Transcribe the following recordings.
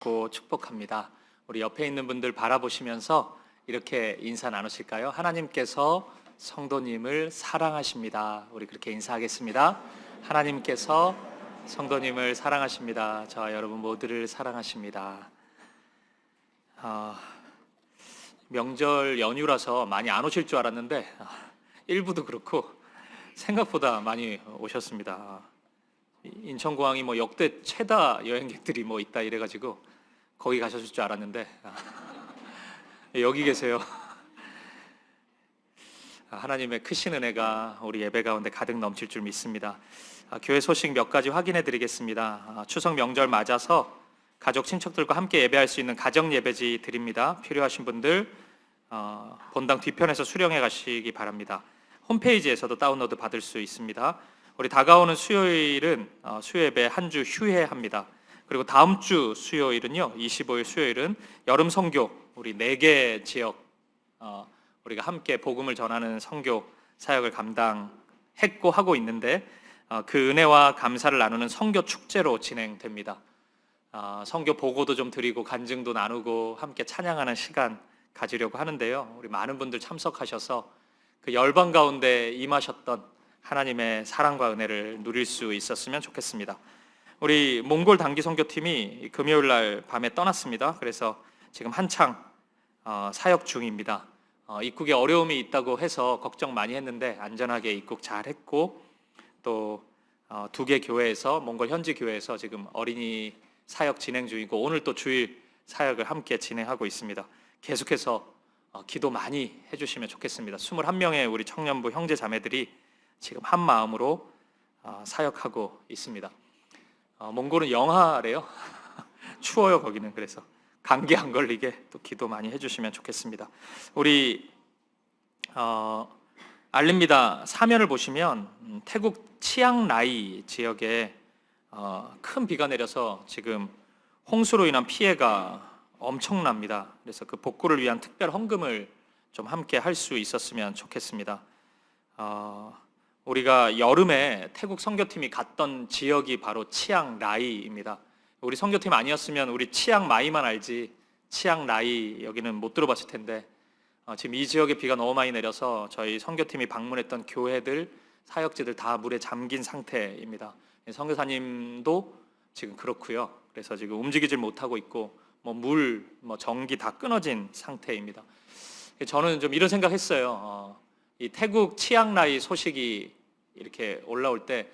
축복합니다. 우리 옆에 있는 분들 바라보시면서 이렇게 인사 나누실까요? 하나님께서 성도님을 사랑하십니다. 우리 그렇게 인사하겠습니다. 하나님께서 성도님을 사랑하십니다. 저와 여러분 모두를 사랑하십니다. 명절 연휴라서 많이 안 오실 줄 알았는데 일부도 그렇고 생각보다 많이 오셨습니다. 인천공항이 역대 최다 여행객들이 있다 이래가지고 거기 가셨을 줄 알았는데 여기 계세요. 하나님의 크신 은혜가 우리 예배 가운데 가득 넘칠 줄 믿습니다. 교회 소식 몇 가지 확인해 드리겠습니다. 추석 명절 맞아서 가족 친척들과 함께 예배할 수 있는 가정 예배지 드립니다. 필요하신 분들 본당 뒤편에서 수령해 가시기 바랍니다. 홈페이지에서도 다운로드 받을 수 있습니다. 우리 다가오는 수요일은 수요예배 한 주 휴회합니다. 그리고 다음 주 수요일은요, 25일 수요일은 여름 선교, 우리 4개 지역 우리가 함께 복음을 전하는 선교 사역을 감당했고 하고 있는데 그 은혜와 감사를 나누는 선교 축제로 진행됩니다. 선교 보고도 좀 드리고 간증도 나누고 함께 찬양하는 시간 가지려고 하는데요. 우리 많은 분들 참석하셔서 그 열방 가운데 임하셨던 하나님의 사랑과 은혜를 누릴 수 있었으면 좋겠습니다. 우리 몽골 단기 선교팀이 금요일 날 밤에 떠났습니다. 그래서 지금 한창 사역 중입니다. 입국에 어려움이 있다고 해서 걱정 많이 했는데 안전하게 입국 잘 했고 또 2개 교회에서 몽골 현지 교회에서 지금 어린이 사역 진행 중이고 오늘 또 주일 사역을 함께 진행하고 있습니다. 계속해서 기도 많이 해주시면 좋겠습니다. 21명의 우리 청년부 형제 자매들이 지금 한 마음으로 사역하고 있습니다. 몽골은 영하래요. 추워요 거기는. 그래서 감기 안 걸리게 또 기도 많이 해주시면 좋겠습니다. 우리 알립니다 사면을 보시면 태국 치앙라이 지역에 큰 비가 내려서 지금 홍수로 인한 피해가 엄청납니다. 그래서 그 복구를 위한 특별 헌금을 좀 함께 할 수 있었으면 좋겠습니다. 우리가 여름에 태국 선교팀이 갔던 지역이 바로 치앙라이입니다. 우리 선교팀 아니었으면 우리 치앙마이만 알지 치앙라이 여기는 못 들어봤을 텐데 지금 이 지역에 비가 너무 많이 내려서 저희 선교팀이 방문했던 교회들, 사역지들 다 물에 잠긴 상태입니다. 선교사님도 지금 그렇고요. 그래서 지금 움직이질 못하고 있고 물, 전기 다 끊어진 상태입니다. 저는 좀 이런 생각했어요. 이 태국 치앙라이 소식이 이렇게 올라올 때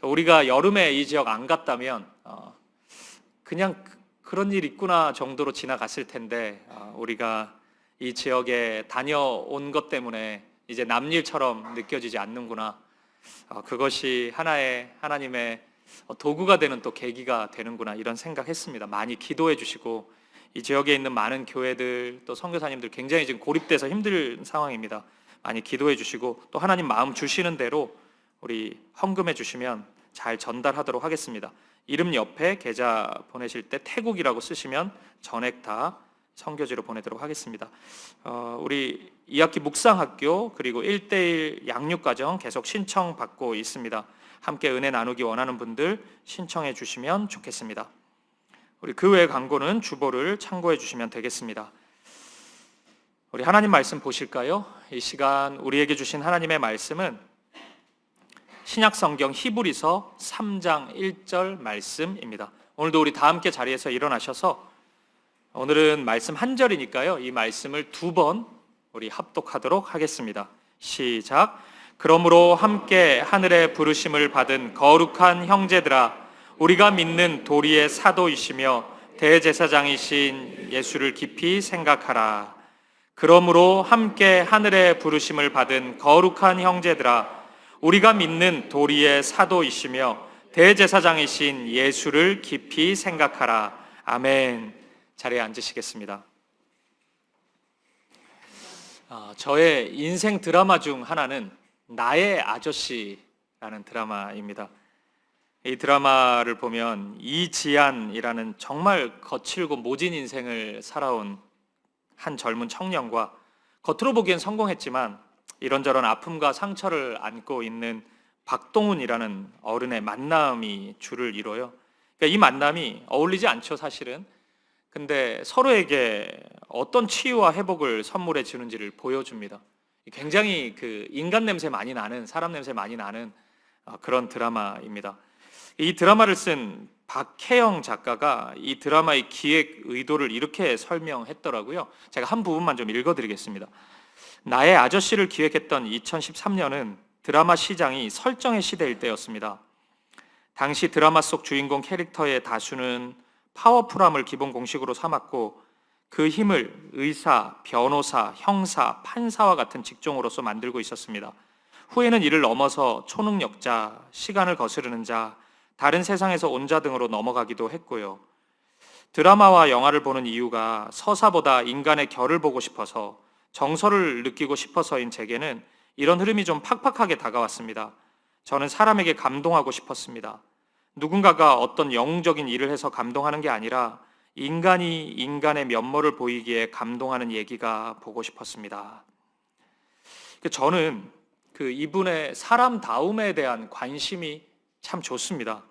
우리가 여름에 이 지역 안 갔다면 그냥 그런 일 있구나 정도로 지나갔을 텐데 우리가 이 지역에 다녀온 것 때문에 이제 남일처럼 느껴지지 않는구나. 그것이 하나의 하나님의 도구가 되는 또 계기가 되는구나 이런 생각했습니다. 많이 기도해 주시고 이 지역에 있는 많은 교회들 또 선교사님들 굉장히 지금 고립돼서 힘든 상황입니다. 많이 기도해 주시고 또 하나님 마음 주시는 대로 우리 헌금해 주시면 잘 전달하도록 하겠습니다. 이름 옆에 계좌 보내실 때 태국이라고 쓰시면 전액 다 선교지로 보내도록 하겠습니다. 우리 2학기 묵상학교 그리고 1:1 양육과정 계속 신청받고 있습니다. 함께 은혜 나누기 원하는 분들 신청해 주시면 좋겠습니다. 우리 그 외 광고는 주보를 참고해 주시면 되겠습니다. 우리 하나님 말씀 보실까요? 이 시간 우리에게 주신 하나님의 말씀은 신약 성경 히브리서 3장 1절 말씀입니다. 오늘도 우리 다 함께 자리에서 일어나셔서 오늘은 말씀 한 절이니까요. 이 말씀을 2번 우리 합독하도록 하겠습니다. 시작. 그러므로 함께 하늘의 부르심을 받은 거룩한 형제들아, 우리가 믿는 도리의 사도이시며 대제사장이신 예수를 깊이 생각하라. 그러므로 함께 하늘의 부르심을 받은 거룩한 형제들아, 우리가 믿는 도리의 사도이시며 대제사장이신 예수를 깊이 생각하라. 아멘. 자리에 앉으시겠습니다. 저의 인생 드라마 중 하나는 나의 아저씨라는 드라마입니다. 이 드라마를 보면 이지안이라는 정말 거칠고 모진 인생을 살아온 한 젊은 청년과 겉으로 보기엔 성공했지만 이런저런 아픔과 상처를 안고 있는 박동훈이라는 어른의 만남이 줄을 이뤄요. 그러니까 이 만남이 어울리지 않죠, 사실은. 근데 서로에게 어떤 치유와 회복을 선물해 주는지를 보여줍니다. 굉장히 그 인간 냄새 많이 나는, 사람 냄새 많이 나는 그런 드라마입니다. 이 드라마를 쓴 박혜영 작가가 이 드라마의 기획 의도를 이렇게 설명했더라고요. 제가 한 부분만 좀 읽어드리겠습니다. 나의 아저씨를 기획했던 2013년은 드라마 시장이 설정의 시대일 때였습니다. 당시 드라마 속 주인공 캐릭터의 다수는 파워풀함을 기본 공식으로 삼았고 그 힘을 의사, 변호사, 형사, 판사와 같은 직종으로서 만들고 있었습니다. 후에는 이를 넘어서 초능력자, 시간을 거스르는 자, 다른 세상에서 온 자 등으로 넘어가기도 했고요. 드라마와 영화를 보는 이유가 서사보다 인간의 결을 보고 싶어서, 정서를 느끼고 싶어서인 제게는 이런 흐름이 좀 팍팍하게 다가왔습니다. 저는 사람에게 감동하고 싶었습니다. 누군가가 어떤 영웅적인 일을 해서 감동하는 게 아니라 인간이 인간의 면모를 보이기에 감동하는 얘기가 보고 싶었습니다. 저는 이분의 사람다움에 대한 관심이 참 좋습니다.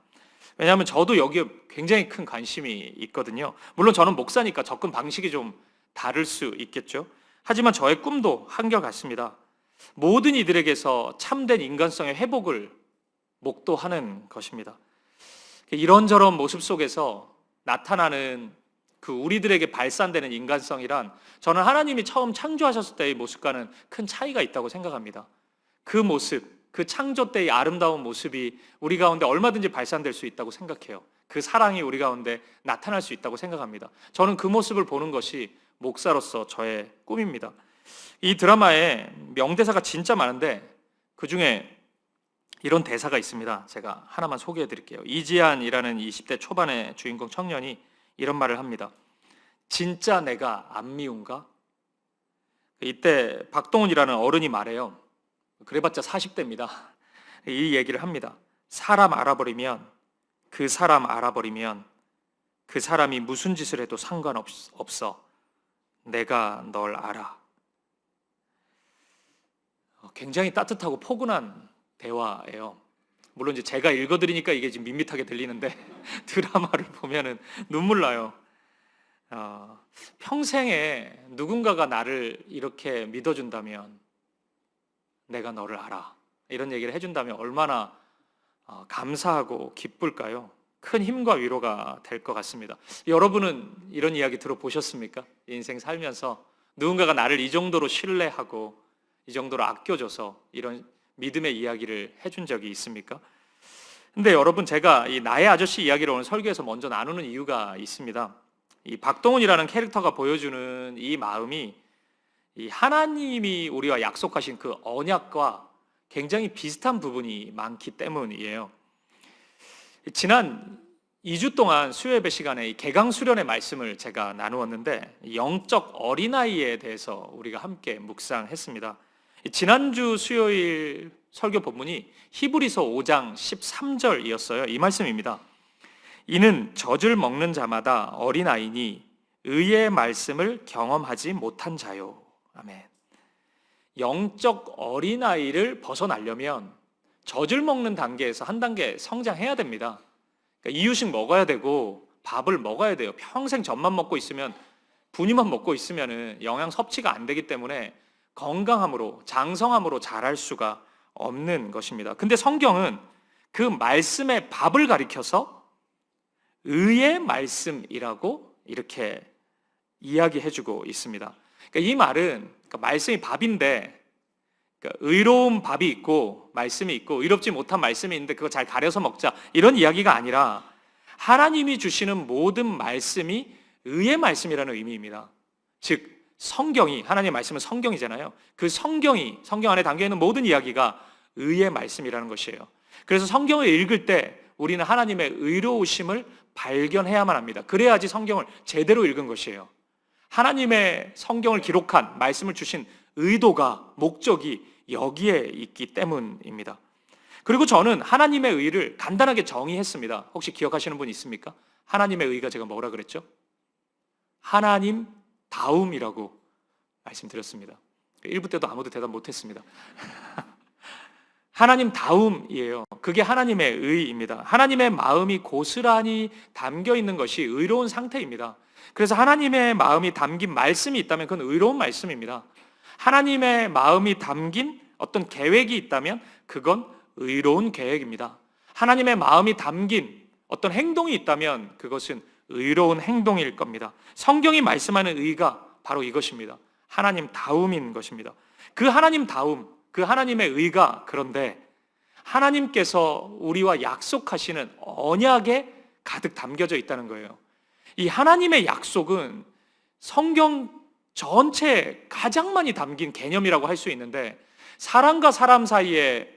왜냐하면 저도 여기에 굉장히 큰 관심이 있거든요. 물론 저는 목사니까 접근 방식이 좀 다를 수 있겠죠. 하지만 저의 꿈도 한결같습니다. 모든 이들에게서 참된 인간성의 회복을 목도하는 것입니다. 이런저런 모습 속에서 나타나는 우리들에게 발산되는 인간성이란 저는 하나님이 처음 창조하셨을 때의 모습과는 큰 차이가 있다고 생각합니다. 그 모습, 그 창조 때의 아름다운 모습이 우리 가운데 얼마든지 발산될 수 있다고 생각해요. 그 사랑이 우리 가운데 나타날 수 있다고 생각합니다. 저는 그 모습을 보는 것이 목사로서 저의 꿈입니다. 이 드라마에 명대사가 진짜 많은데 그중에 이런 대사가 있습니다. 제가 하나만 소개해 드릴게요. 이지안이라는 20대 초반의 주인공 청년이 이런 말을 합니다. 진짜 내가 안 미운가? 이때 박동훈이라는 어른이 말해요. 그래봤자 40대입니다. 이 얘기를 합니다. 사람 알아버리면 그 사람이 무슨 짓을 해도 상관없어. 내가 널 알아. 굉장히 따뜻하고 포근한 대화예요. 물론 이제 제가 읽어드리니까 이게 지금 밋밋하게 들리는데 드라마를 보면은 눈물 나요. 평생에 누군가가 나를 이렇게 믿어준다면 내가 너를 알아. 이런 얘기를 해준다면 얼마나 감사하고 기쁠까요? 큰 힘과 위로가 될 것 같습니다. 여러분은 이런 이야기 들어보셨습니까? 인생 살면서 누군가가 나를 이 정도로 신뢰하고 이 정도로 아껴줘서 이런 믿음의 이야기를 해준 적이 있습니까? 근데 여러분, 제가 이 나의 아저씨 이야기를 오늘 설교에서 먼저 나누는 이유가 있습니다. 이 박동훈이라는 캐릭터가 보여주는 이 마음이 이 하나님이 우리와 약속하신 그 언약과 굉장히 비슷한 부분이 많기 때문이에요. 지난 2주 동안 수요예배 시간에 이 개강 수련의 말씀을 제가 나누었는데 영적 어린아이에 대해서 우리가 함께 묵상했습니다. 지난주 수요일 설교 본문이 히브리서 5장 13절이었어요. 이 말씀입니다. 이는 젖을 먹는 자마다 어린아이니 의의 말씀을 경험하지 못한 자요. 아멘. 영적 어린아이를 벗어나려면 젖을 먹는 단계에서 한 단계 성장해야 됩니다. 그러니까 이유식 먹어야 되고 밥을 먹어야 돼요. 평생 젖만 먹고 있으면, 분유만 먹고 있으면 영양 섭취가 안 되기 때문에 건강함으로, 장성함으로 자랄 수가 없는 것입니다. 근데 성경은 그 말씀의 밥을 가리켜서 의의 말씀이라고 이렇게 이야기해주고 있습니다. 그러니까 이 말은 말씀이 밥인데, 의로운 밥이 있고 말씀이 있고 의롭지 못한 말씀이 있는데 그거 잘 가려서 먹자, 이런 이야기가 아니라 하나님이 주시는 모든 말씀이 의의 말씀이라는 의미입니다. 즉 성경이, 하나님의 말씀은 성경이잖아요. 그 성경 안에 담겨있는 모든 이야기가 의의 말씀이라는 것이에요. 그래서 성경을 읽을 때 우리는 하나님의 의로우심을 발견해야만 합니다. 그래야지 성경을 제대로 읽은 것이에요. 하나님의 성경을 기록한, 말씀을 주신 의도가, 목적이 여기에 있기 때문입니다. 그리고 저는 하나님의 의를 간단하게 정의했습니다. 혹시 기억하시는 분 있습니까? 하나님의 의가 제가 뭐라 그랬죠? 하나님 다움이라고 말씀드렸습니다. 1부 때도 아무도 대답 못했습니다. 하나님 다움이에요. 그게 하나님의 의입니다. 하나님의 마음이 고스란히 담겨 있는 것이 의로운 상태입니다. 그래서 하나님의 마음이 담긴 말씀이 있다면 그건 의로운 말씀입니다. 하나님의 마음이 담긴 어떤 계획이 있다면 그건 의로운 계획입니다. 하나님의 마음이 담긴 어떤 행동이 있다면 그것은 의로운 행동일 겁니다. 성경이 말씀하는 의가 바로 이것입니다. 하나님다움인 것입니다. 그 하나님다움, 그 하나님의 의가, 그런데 하나님께서 우리와 약속하시는 언약에 가득 담겨져 있다는 거예요. 이 하나님의 약속은 성경 전체에 가장 많이 담긴 개념이라고 할 수 있는데, 사람과 사람 사이에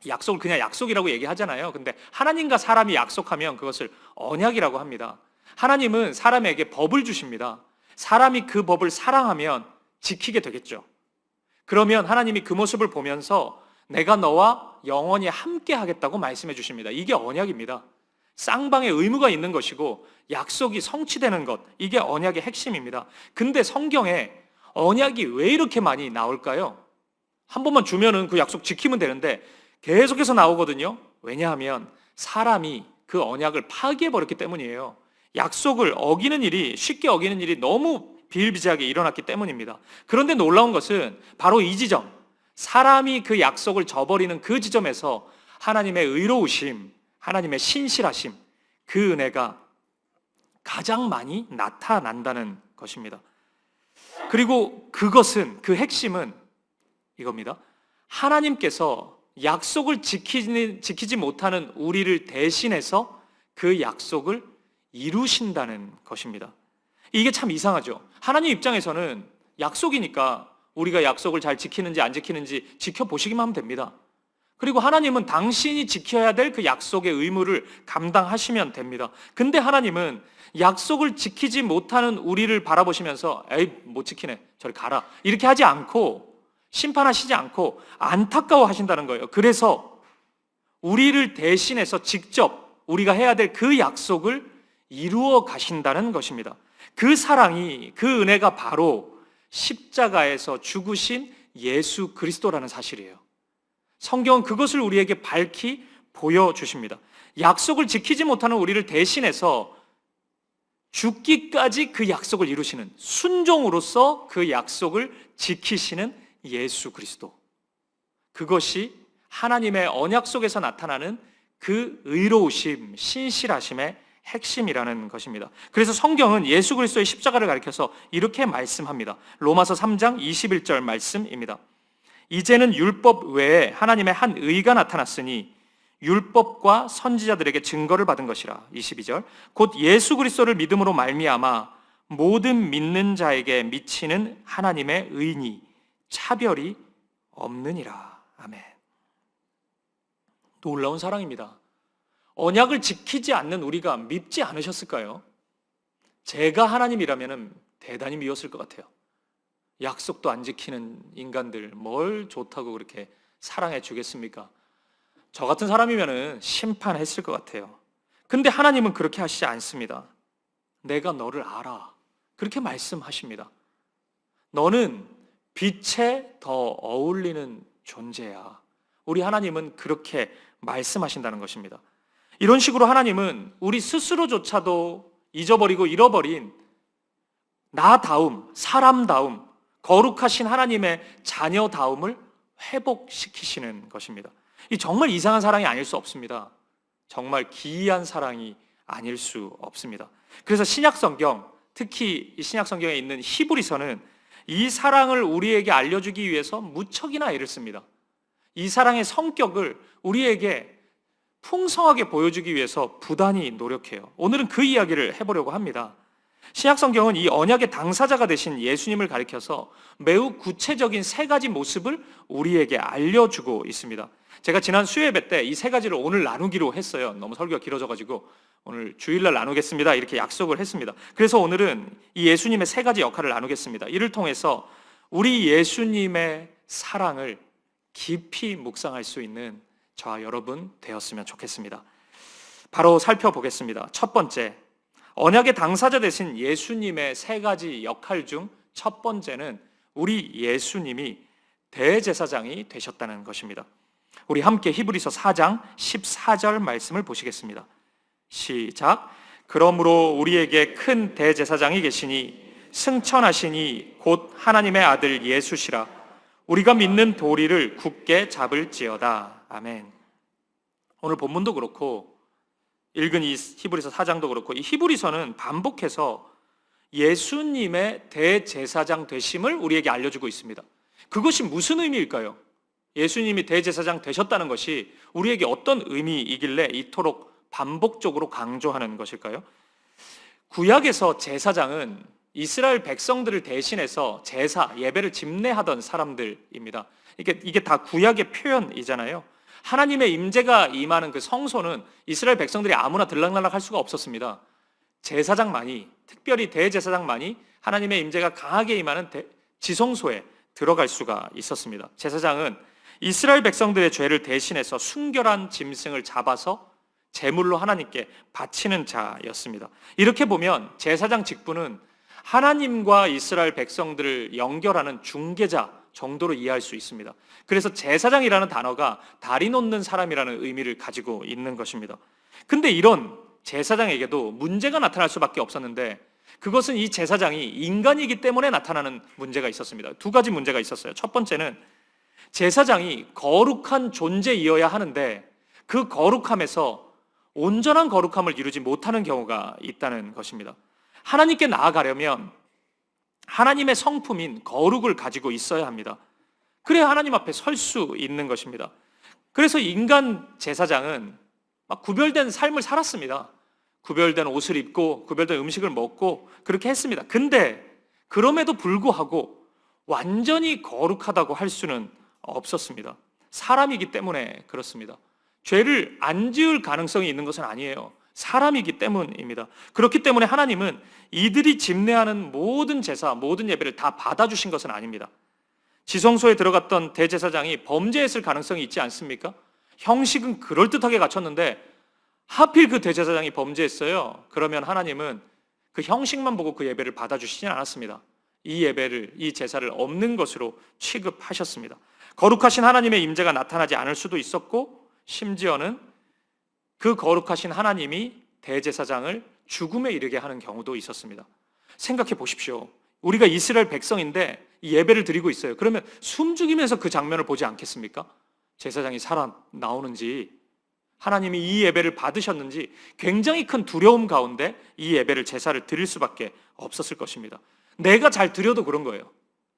약속을 그냥 약속이라고 얘기하잖아요. 근데 하나님과 사람이 약속하면 그것을 언약이라고 합니다. 하나님은 사람에게 법을 주십니다. 사람이 그 법을 사랑하면 지키게 되겠죠. 그러면 하나님이 그 모습을 보면서 내가 너와 영원히 함께 하겠다고 말씀해 주십니다. 이게 언약입니다. 쌍방의 의무가 있는 것이고 약속이 성취되는 것, 이게 언약의 핵심입니다. 근데 성경에 언약이 왜 이렇게 많이 나올까요? 한 번만 주면은 그 약속 지키면 되는데 계속해서 나오거든요. 왜냐하면 사람이 그 언약을 파기해버렸기 때문이에요. 약속을 어기는 일이, 쉽게 어기는 일이 너무 비일비재하게 일어났기 때문입니다. 그런데 놀라운 것은 바로 이 지점, 사람이 그 약속을 저버리는 그 지점에서 하나님의 의로우심, 하나님의 신실하심, 그 은혜가 가장 많이 나타난다는 것입니다. 그리고 그것은, 그 핵심은 이겁니다. 하나님께서 약속을 지키지 못하는 우리를 대신해서 그 약속을 이루신다는 것입니다. 이게 참 이상하죠. 하나님 입장에서는 약속이니까 우리가 약속을 잘 지키는지 안 지키는지 지켜보시기만 하면 됩니다. 그리고 하나님은 당신이 지켜야 될 그 약속의 의무를 감당하시면 됩니다. 근데 하나님은 약속을 지키지 못하는 우리를 바라보시면서 에이, 못 지키네, 저리 가라, 이렇게 하지 않고, 심판하시지 않고 안타까워 하신다는 거예요. 그래서 우리를 대신해서 직접 우리가 해야 될 그 약속을 이루어 가신다는 것입니다. 그 사랑이, 그 은혜가 바로 십자가에서 죽으신 예수 그리스도라는 사실이에요. 성경은 그것을 우리에게 밝히 보여주십니다. 약속을 지키지 못하는 우리를 대신해서 죽기까지 그 약속을 이루시는, 순종으로서 그 약속을 지키시는 예수 그리스도, 그것이 하나님의 언약 속에서 나타나는 그 의로우심, 신실하심의 핵심이라는 것입니다. 그래서 성경은 예수 그리스도의 십자가를 가리켜서 이렇게 말씀합니다. 로마서 3장 21절 말씀입니다. 이제는 율법 외에 하나님의 한 의가 나타났으니 율법과 선지자들에게 증거를 받은 것이라. 22절, 곧 예수 그리스도를 믿음으로 말미암아 모든 믿는 자에게 미치는 하나님의 의니 차별이 없느니라. 아멘. 놀라운 사랑입니다. 언약을 지키지 않는 우리가 밉지 않으셨을까요? 제가 하나님이라면 대단히 미웠을 것 같아요. 약속도 안 지키는 인간들 뭘 좋다고 그렇게 사랑해 주겠습니까? 저 같은 사람이면 심판했을 것 같아요. 근데 하나님은 그렇게 하시지 않습니다. 내가 너를 알아, 그렇게 말씀하십니다. 너는 빛에 더 어울리는 존재야. 우리 하나님은 그렇게 말씀하신다는 것입니다. 이런 식으로 하나님은 우리 스스로조차도 잊어버리고 잃어버린 나다움, 사람다움, 거룩하신 하나님의 자녀다움을 회복시키시는 것입니다. 이 정말 이상한 사랑이 아닐 수 없습니다. 정말 기이한 사랑이 아닐 수 없습니다. 그래서 신약성경, 특히 이 신약성경에 있는 히브리서는 이 사랑을 우리에게 알려주기 위해서 무척이나 애를 씁니다. 이 사랑의 성격을 우리에게 풍성하게 보여주기 위해서 부단히 노력해요. 오늘은 그 이야기를 해보려고 합니다. 신약성경은 이 언약의 당사자가 되신 예수님을 가리켜서 매우 구체적인 세 가지 모습을 우리에게 알려주고 있습니다. 제가 지난 수요예배 때 이 세 가지를 오늘 나누기로 했어요. 너무 설교가 길어져가지고 오늘 주일날 나누겠습니다, 이렇게 약속을 했습니다. 그래서 오늘은 이 예수님의 세 가지 역할을 나누겠습니다. 이를 통해서 우리 예수님의 사랑을 깊이 묵상할 수 있는 저와 여러분 되었으면 좋겠습니다. 바로 살펴보겠습니다. 첫 번째, 언약의 당사자 되신 예수님의 세 가지 역할 중 첫 번째는 우리 예수님이 대제사장이 되셨다는 것입니다. 우리 함께 히브리서 4장 14절 말씀을 보시겠습니다. 시작. 그러므로 우리에게 큰 대제사장이 계시니 승천하시니 곧 하나님의 아들 예수시라. 우리가 믿는 도리를 굳게 잡을지어다. 아멘. 오늘 본문도 그렇고 읽은 이 히브리서 4장도 그렇고 이 히브리서는 반복해서 예수님의 대제사장 되심을 우리에게 알려주고 있습니다. 그것이 무슨 의미일까요? 예수님이 대제사장 되셨다는 것이 우리에게 어떤 의미이길래 이토록 반복적으로 강조하는 것일까요? 구약에서 제사장은 이스라엘 백성들을 대신해서 제사, 예배를 집례하던 사람들입니다. 이게 다 구약의 표현이잖아요. 하나님의 임재가 임하는 그 성소는 이스라엘 백성들이 아무나 들락날락 할 수가 없었습니다. 제사장만이, 특별히 대제사장만이 하나님의 임재가 강하게 임하는 지성소에 들어갈 수가 있었습니다. 제사장은 이스라엘 백성들의 죄를 대신해서 순결한 짐승을 잡아서 제물로 하나님께 바치는 자였습니다. 이렇게 보면 제사장 직분은 하나님과 이스라엘 백성들을 연결하는 중개자 정도로 이해할 수 있습니다. 그래서 제사장이라는 단어가 다리 놓는 사람이라는 의미를 가지고 있는 것입니다. 근데 이런 제사장에게도 문제가 나타날 수밖에 없었는데 그것은 이 제사장이 인간이기 때문에 나타나는 문제가 있었습니다. 두 가지 문제가 있었어요. 첫 번째는 제사장이 거룩한 존재이어야 하는데 그 거룩함에서 온전한 거룩함을 이루지 못하는 경우가 있다는 것입니다. 하나님께 나아가려면 하나님의 성품인 거룩을 가지고 있어야 합니다. 그래야 하나님 앞에 설 수 있는 것입니다. 그래서 인간 제사장은 막 구별된 삶을 살았습니다. 구별된 옷을 입고 구별된 음식을 먹고 그렇게 했습니다. 근데 그럼에도 불구하고 완전히 거룩하다고 할 수는 없었습니다. 사람이기 때문에 그렇습니다. 죄를 안 지을 가능성이 있는 것은 아니에요. 사람이기 때문입니다. 그렇기 때문에 하나님은 이들이 집례하는 모든 제사, 모든 예배를 다 받아주신 것은 아닙니다. 지성소에 들어갔던 대제사장이 범죄했을 가능성이 있지 않습니까? 형식은 그럴듯하게 갖췄는데 하필 그 대제사장이 범죄했어요. 그러면 하나님은 그 형식만 보고 그 예배를 받아주시진 않았습니다. 이 예배를, 이 제사를 없는 것으로 취급하셨습니다. 거룩하신 하나님의 임재가 나타나지 않을 수도 있었고 심지어는 그 거룩하신 하나님이 대제사장을 죽음에 이르게 하는 경우도 있었습니다. 생각해 보십시오. 우리가 이스라엘 백성인데 이 예배를 드리고 있어요. 그러면 숨죽이면서 그 장면을 보지 않겠습니까? 제사장이 살아 나오는지, 하나님이 이 예배를 받으셨는지 굉장히 큰 두려움 가운데 이 예배를, 제사를 드릴 수밖에 없었을 것입니다. 내가 잘 드려도 그런 거예요.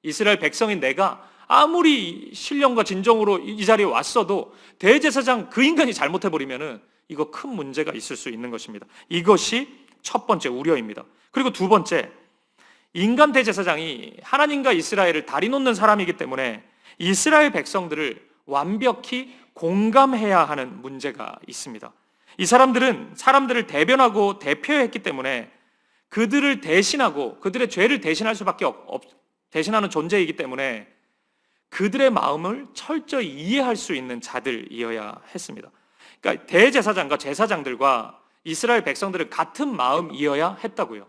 이스라엘 백성인 내가 아무리 신령과 진정으로 이 자리에 왔어도 대제사장 그 인간이 잘못해버리면은 이거 큰 문제가 있을 수 있는 것입니다. 이것이 첫 번째 우려입니다. 그리고 두 번째, 인간 대제사장이 하나님과 이스라엘을 다리 놓는 사람이기 때문에 이스라엘 백성들을 완벽히 공감해야 하는 문제가 있습니다. 이 사람들은 사람들을 대변하고 대표했기 때문에 그들을 대신하고 그들의 죄를 대신할 수밖에 대신하는 존재이기 때문에 그들의 마음을 철저히 이해할 수 있는 자들이어야 했습니다. 그러니까 대제사장과 제사장들과 이스라엘 백성들은 같은 마음이어야 했다고요.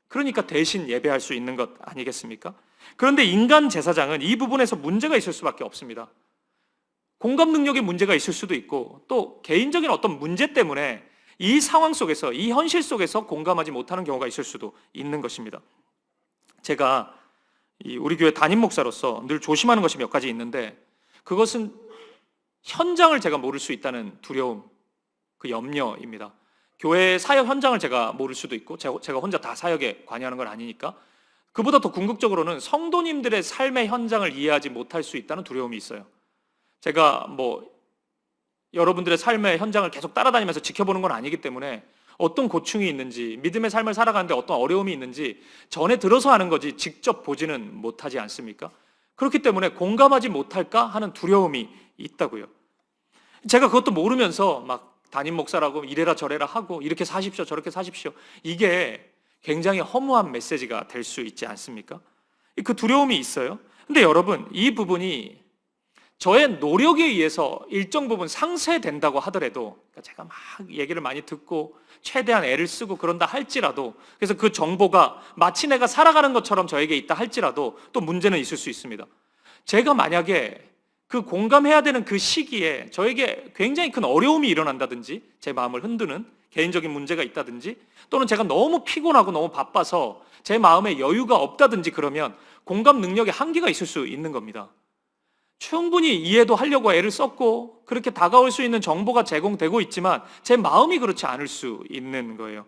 그러니까 대신 예배할 수 있는 것 아니겠습니까? 그런데 인간 제사장은 이 부분에서 문제가 있을 수밖에 없습니다. 공감 능력에 문제가 있을 수도 있고 또 개인적인 어떤 문제 때문에 이 상황 속에서, 이 현실 속에서 공감하지 못하는 경우가 있을 수도 있는 것입니다. 제가 우리 교회 담임 목사로서 늘 조심하는 것이 몇 가지 있는데 그것은 현장을 제가 모를 수 있다는 두려움, 그 염려입니다. 교회 사역 현장을 제가 모를 수도 있고 제가 혼자 다 사역에 관여하는 건 아니니까 그보다 더 궁극적으로는 성도님들의 삶의 현장을 이해하지 못할 수 있다는 두려움이 있어요. 제가 여러분들의 삶의 현장을 계속 따라다니면서 지켜보는 건 아니기 때문에 어떤 고충이 있는지, 믿음의 삶을 살아가는데 어떤 어려움이 있는지 전에 들어서 하는 거지 직접 보지는 못하지 않습니까? 그렇기 때문에 공감하지 못할까 하는 두려움이 있다고요. 제가 그것도 모르면서 막 담임 목사라고 이래라 저래라 하고 이렇게 사십시오 저렇게 사십시오, 이게 굉장히 허무한 메시지가 될 수 있지 않습니까? 그 두려움이 있어요. 근데 여러분, 이 부분이 저의 노력에 의해서 일정 부분 상쇄된다고 하더라도, 그러니까 제가 막 얘기를 많이 듣고 최대한 애를 쓰고 그런다 할지라도, 그래서 그 정보가 마치 내가 살아가는 것처럼 저에게 있다 할지라도 또 문제는 있을 수 있습니다. 제가 만약에 그 공감해야 되는 그 시기에 저에게 굉장히 큰 어려움이 일어난다든지 제 마음을 흔드는 개인적인 문제가 있다든지, 또는 제가 너무 피곤하고 너무 바빠서 제 마음에 여유가 없다든지, 그러면 공감 능력에 한계가 있을 수 있는 겁니다. 충분히 이해도 하려고 애를 썼고 그렇게 다가올 수 있는 정보가 제공되고 있지만 제 마음이 그렇지 않을 수 있는 거예요.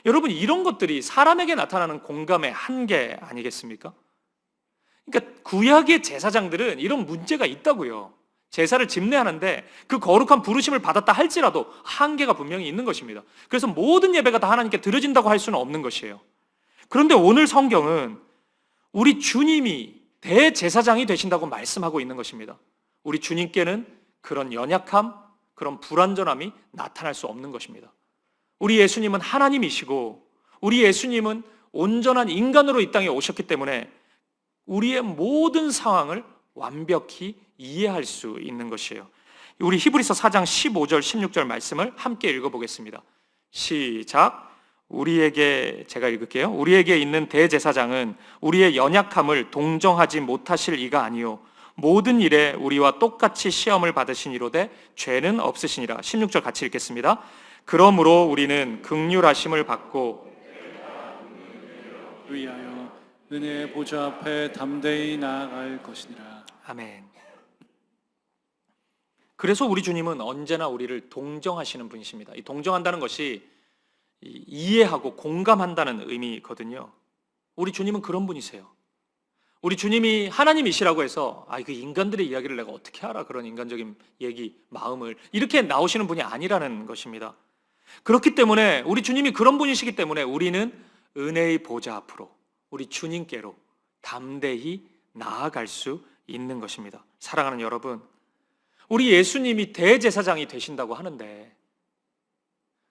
여러분, 이런 것들이 사람에게 나타나는 공감의 한계 아니겠습니까? 그러니까 구약의 제사장들은 이런 문제가 있다고요. 제사를 집례하는데 그 거룩한 부르심을 받았다 할지라도 한계가 분명히 있는 것입니다. 그래서 모든 예배가 다 하나님께 드려진다고 할 수는 없는 것이에요. 그런데 오늘 성경은 우리 주님이 대제사장이 되신다고 말씀하고 있는 것입니다. 우리 주님께는 그런 연약함, 그런 불완전함이 나타날 수 없는 것입니다. 우리 예수님은 하나님이시고 우리 예수님은 온전한 인간으로 이 땅에 오셨기 때문에 우리의 모든 상황을 완벽히 이해할 수 있는 것이에요. 우리 히브리서 4장 15절 16절 말씀을 함께 읽어보겠습니다. 시작. 제가 읽을게요. 우리에게 있는 대제사장은 우리의 연약함을 동정하지 못하실 이가 아니요 모든 일에 우리와 똑같이 시험을 받으신 이로되 죄는 없으시니라. 16절 같이 읽겠습니다. 그러므로 우리는 긍휼하심을 받고 위하여 은혜의 보좌 앞에 담대히 나아갈 것이니라. 아멘. 그래서 우리 주님은 언제나 우리를 동정하시는 분이십니다. 이 동정한다는 것이 이해하고 공감한다는 의미거든요. 우리 주님은 그런 분이세요. 우리 주님이 하나님이시라고 해서 그 인간들의 이야기를 내가 어떻게 알아, 그런 인간적인 얘기, 마음을 이렇게 나오시는 분이 아니라는 것입니다. 그렇기 때문에 우리 주님이 그런 분이시기 때문에 우리는 은혜의 보좌 앞으로 우리 주님께로 담대히 나아갈 수 있는 것입니다. 사랑하는 여러분, 우리 예수님이 대제사장이 되신다고 하는데,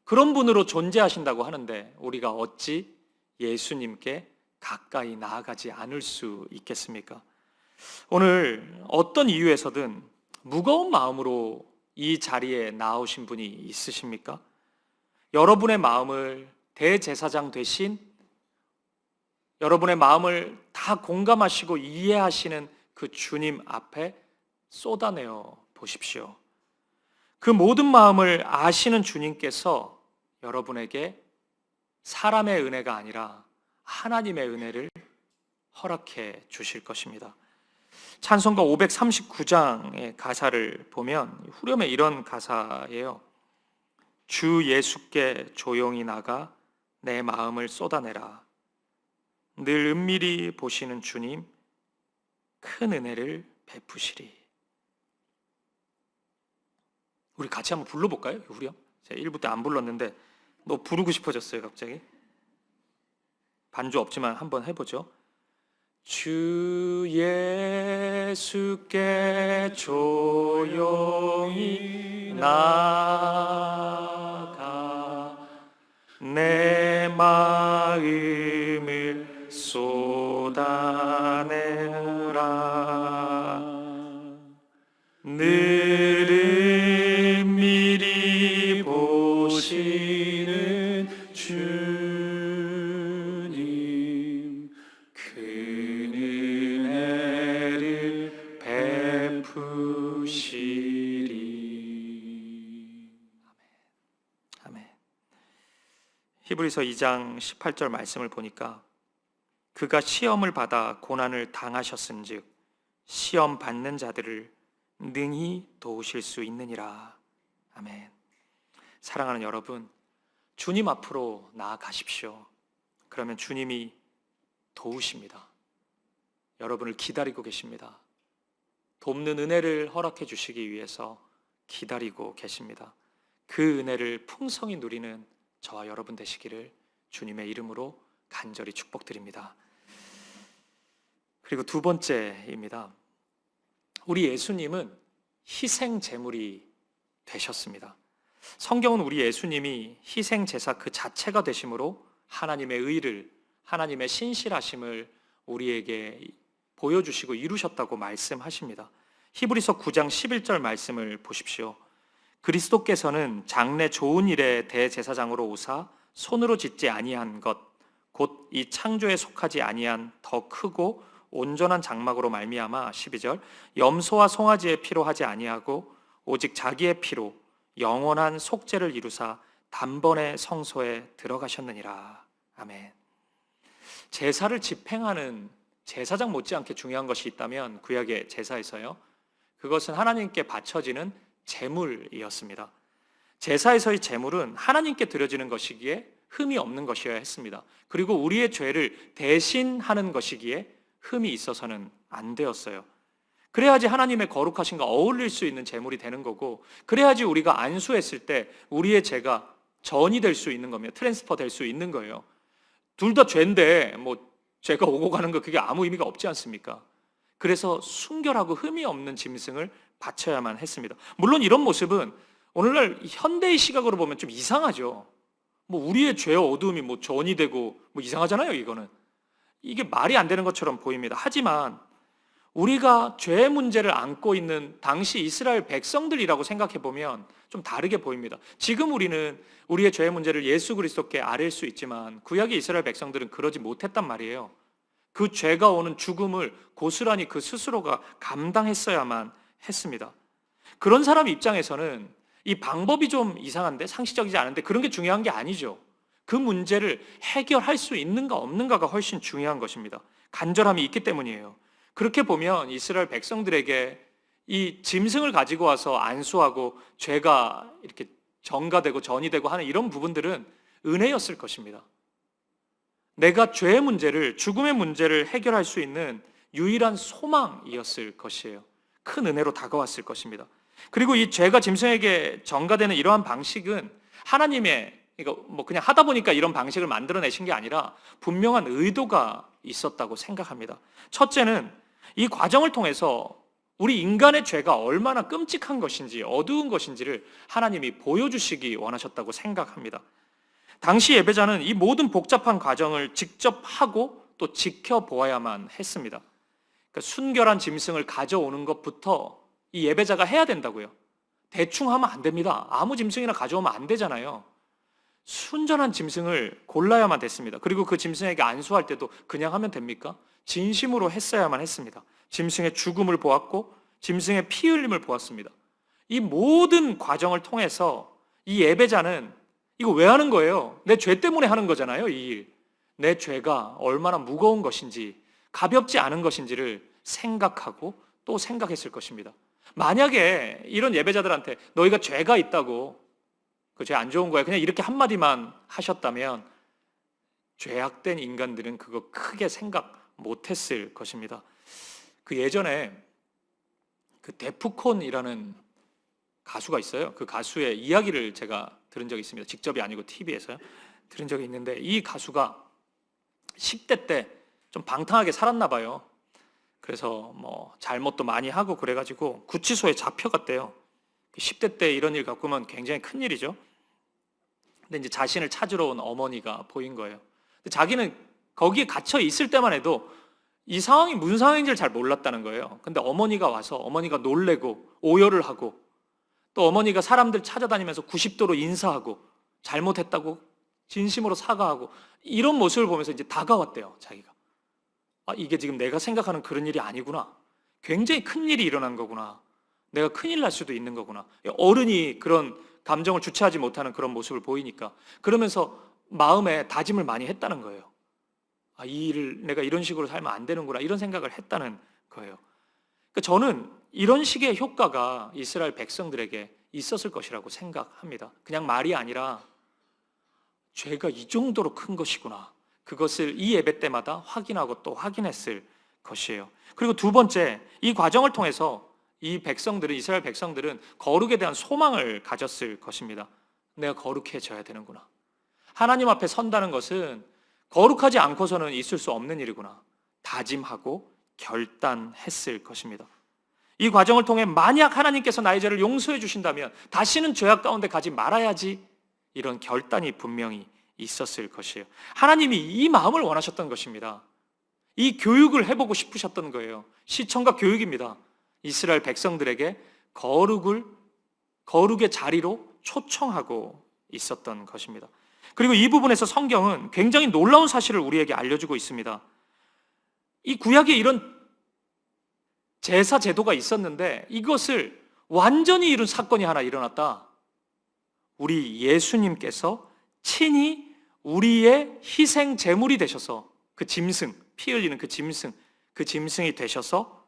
그런 분으로 존재하신다고 하는데 우리가 어찌 예수님께 가까이 나아가지 않을 수 있겠습니까? 오늘 어떤 이유에서든 무거운 마음으로 이 자리에 나오신 분이 있으십니까? 여러분의 마음을 대제사장 되신, 여러분의 마음을 다 공감하시고 이해하시는 그 주님 앞에 쏟아내어 보십시오. 그 모든 마음을 아시는 주님께서 여러분에게 사람의 은혜가 아니라 하나님의 은혜를 허락해 주실 것입니다. 찬송가 539장의 가사를 보면 후렴에 이런 가사예요. 주 예수께 조용히 나가 내 마음을 쏟아내라. 늘 은밀히 보시는 주님 큰 은혜를 베푸시리. 우리 같이 한번 불러볼까요? 후렴? 제가 1부 때 안 불렀는데 너 부르고 싶어졌어요 갑자기. 반주 없지만 한번 해보죠. 주 예수께 조용히 나가 내 마음을 쏟아내라. 늘 은밀히 보시는 주님 큰 은혜를 베푸시리. 아멘. 히브리서 2장 18절 말씀을 보니까 그가 시험을 받아 고난을 당하셨은즉 시험 받는 자들을 능히 도우실 수 있느니라. 아멘. 사랑하는 여러분, 주님 앞으로 나아가십시오. 그러면 주님이 도우십니다. 여러분을 기다리고 계십니다. 돕는 은혜를 허락해 주시기 위해서 기다리고 계십니다. 그 은혜를 풍성히 누리는 저와 여러분 되시기를 주님의 이름으로 간절히 축복드립니다. 그리고 두 번째입니다. 우리 예수님은 희생 제물이 되셨습니다. 성경은 우리 예수님이 희생 제사 그 자체가 되심으로 하나님의 의를, 하나님의 신실하심을 우리에게 보여주시고 이루셨다고 말씀하십니다. 히브리서 9장 11절 말씀을 보십시오. 그리스도께서는 장래 좋은 일의 대제사장으로 오사 손으로 짓지 아니한 것, 곧 이 창조에 속하지 아니한 더 크고 온전한 장막으로 말미암아 12절 염소와 송아지의 피로 하지 아니하고 오직 자기의 피로 영원한 속죄를 이루사 단번에 성소에 들어가셨느니라. 아멘. 제사를 집행하는 제사장 못지않게 중요한 것이 있다면 구약의 제사에서요, 그것은 하나님께 바쳐지는 제물이었습니다. 제사에서의 제물은 하나님께 드려지는 것이기에 흠이 없는 것이어야 했습니다. 그리고 우리의 죄를 대신하는 것이기에 흠이 있어서는 안 되었어요. 그래야지 하나님의 거룩하심과 어울릴 수 있는 제물이 되는 거고, 그래야지 우리가 안수했을 때 우리의 죄가 전이 될 수 있는 거며 트랜스퍼 될 수 있는 거예요. 둘 다 죄인데 죄가 오고 가는 거 그게 아무 의미가 없지 않습니까? 그래서 순결하고 흠이 없는 짐승을 바쳐야만 했습니다. 물론 이런 모습은 오늘날 현대의 시각으로 보면 좀 이상하죠. 우리의 죄와 어두움이 전이 되고 이상하잖아요. 이게 말이 안 되는 것처럼 보입니다. 하지만 우리가 죄의 문제를 안고 있는 당시 이스라엘 백성들이라고 생각해 보면 좀 다르게 보입니다. 지금 우리는 우리의 죄의 문제를 예수 그리스도께 아뢰일 수 있지만 구약의 이스라엘 백성들은 그러지 못했단 말이에요. 그 죄가 오는 죽음을 고스란히 그 스스로가 감당했어야만 했습니다. 그런 사람 입장에서는 이 방법이 좀 이상한데, 상식적이지 않은데 그런 게 중요한 게 아니죠. 그 문제를 해결할 수 있는가 없는가가 훨씬 중요한 것입니다. 간절함이 있기 때문이에요. 그렇게 보면 이스라엘 백성들에게 이 짐승을 가지고 와서 안수하고 죄가 이렇게 전가되고 전이 되고 하는 이런 부분들은 은혜였을 것입니다. 내가 죄의 문제를, 죽음의 문제를 해결할 수 있는 유일한 소망이었을 것이에요. 큰 은혜로 다가왔을 것입니다. 그리고 이 죄가 짐승에게 전가되는 이러한 방식은 하나님의, 그냥 하다 보니까 이런 방식을 만들어내신 게 아니라 분명한 의도가 있었다고 생각합니다. 첫째는 이 과정을 통해서 우리 인간의 죄가 얼마나 끔찍한 것인지, 어두운 것인지를 하나님이 보여주시기 원하셨다고 생각합니다. 당시 예배자는 이 모든 복잡한 과정을 직접 하고 또 지켜보아야만 했습니다. 그러니까 순결한 짐승을 가져오는 것부터 이 예배자가 해야 된다고요. 대충 하면 안 됩니다. 아무 짐승이나 가져오면 안 되잖아요. 순전한 짐승을 골라야만 됐습니다. 그리고 그 짐승에게 안수할 때도 그냥 하면 됩니까? 진심으로 했어야만 했습니다. 짐승의 죽음을 보았고 짐승의 피 흘림을 보았습니다. 이 모든 과정을 통해서 이 예배자는 이거 왜 하는 거예요? 내 죄 때문에 하는 거잖아요, 이 일. 내 죄가 얼마나 무거운 것인지, 가볍지 않은 것인지를 생각하고 또 생각했을 것입니다. 만약에 이런 예배자들한테 너희가 죄가 있다고, 그 죄 안 좋은 거야, 그냥 이렇게 한마디만 하셨다면 죄악된 인간들은 그거 크게 생각 못했을 것입니다. 그 예전에 그 데프콘이라는 가수가 있어요. 그 가수의 이야기를 제가 들은 적이 있습니다. 직접이 아니고 TV에서요. 들은 적이 있는데, 이 가수가 10대 때 좀 방탕하게 살았나 봐요. 그래서 잘못도 많이 하고 그래가지고 구치소에 잡혀갔대요. 10대 때 이런 일 겪으면 굉장히 큰 일이죠. 근데 이제 자신을 찾으러 온 어머니가 보인 거예요. 근데 자기는 거기에 갇혀 있을 때만 해도 이 상황이 무슨 상황인지를 잘 몰랐다는 거예요. 근데 어머니가 와서 어머니가 놀래고 오열을 하고, 또 어머니가 사람들 찾아다니면서 90도로 인사하고 잘못했다고 진심으로 사과하고, 이런 모습을 보면서 이제 다가왔대요, 자기가. 이게 지금 내가 생각하는 그런 일이 아니구나. 굉장히 큰 일이 일어난 거구나. 내가 큰일 날 수도 있는 거구나. 어른이 그런 감정을 주체하지 못하는 그런 모습을 보이니까, 그러면서 마음에 다짐을 많이 했다는 거예요. 이 일을 내가 이런 식으로 살면 안 되는구나, 이런 생각을 했다는 거예요. 그러니까 저는 이런 식의 효과가 이스라엘 백성들에게 있었을 것이라고 생각합니다. 그냥 말이 아니라 죄가 이 정도로 큰 것이구나, 그것을 이 예배 때마다 확인하고 또 확인했을 것이에요. 그리고 두 번째, 이 과정을 통해서 이 백성들은, 이스라엘 백성들은 거룩에 대한 소망을 가졌을 것입니다. 내가 거룩해져야 되는구나. 하나님 앞에 선다는 것은 거룩하지 않고서는 있을 수 없는 일이구나. 다짐하고 결단했을 것입니다. 이 과정을 통해 만약 하나님께서 나의 죄를 용서해 주신다면 다시는 죄악 가운데 가지 말아야지, 이런 결단이 분명히 있었을 것이에요. 하나님이 이 마음을 원하셨던 것입니다. 이 교육을 해보고 싶으셨던 거예요. 시청과 교육입니다. 이스라엘 백성들에게 거룩의 자리로 초청하고 있었던 것입니다. 그리고 이 부분에서 성경은 굉장히 놀라운 사실을 우리에게 알려주고 있습니다. 이 구약에 이런 제사 제도가 있었는데 이것을 완전히 이룬 사건이 하나 일어났다. 우리 예수님께서 친히 우리의 희생 제물이 되셔서 그 짐승, 피 흘리는 그 짐승이 되셔서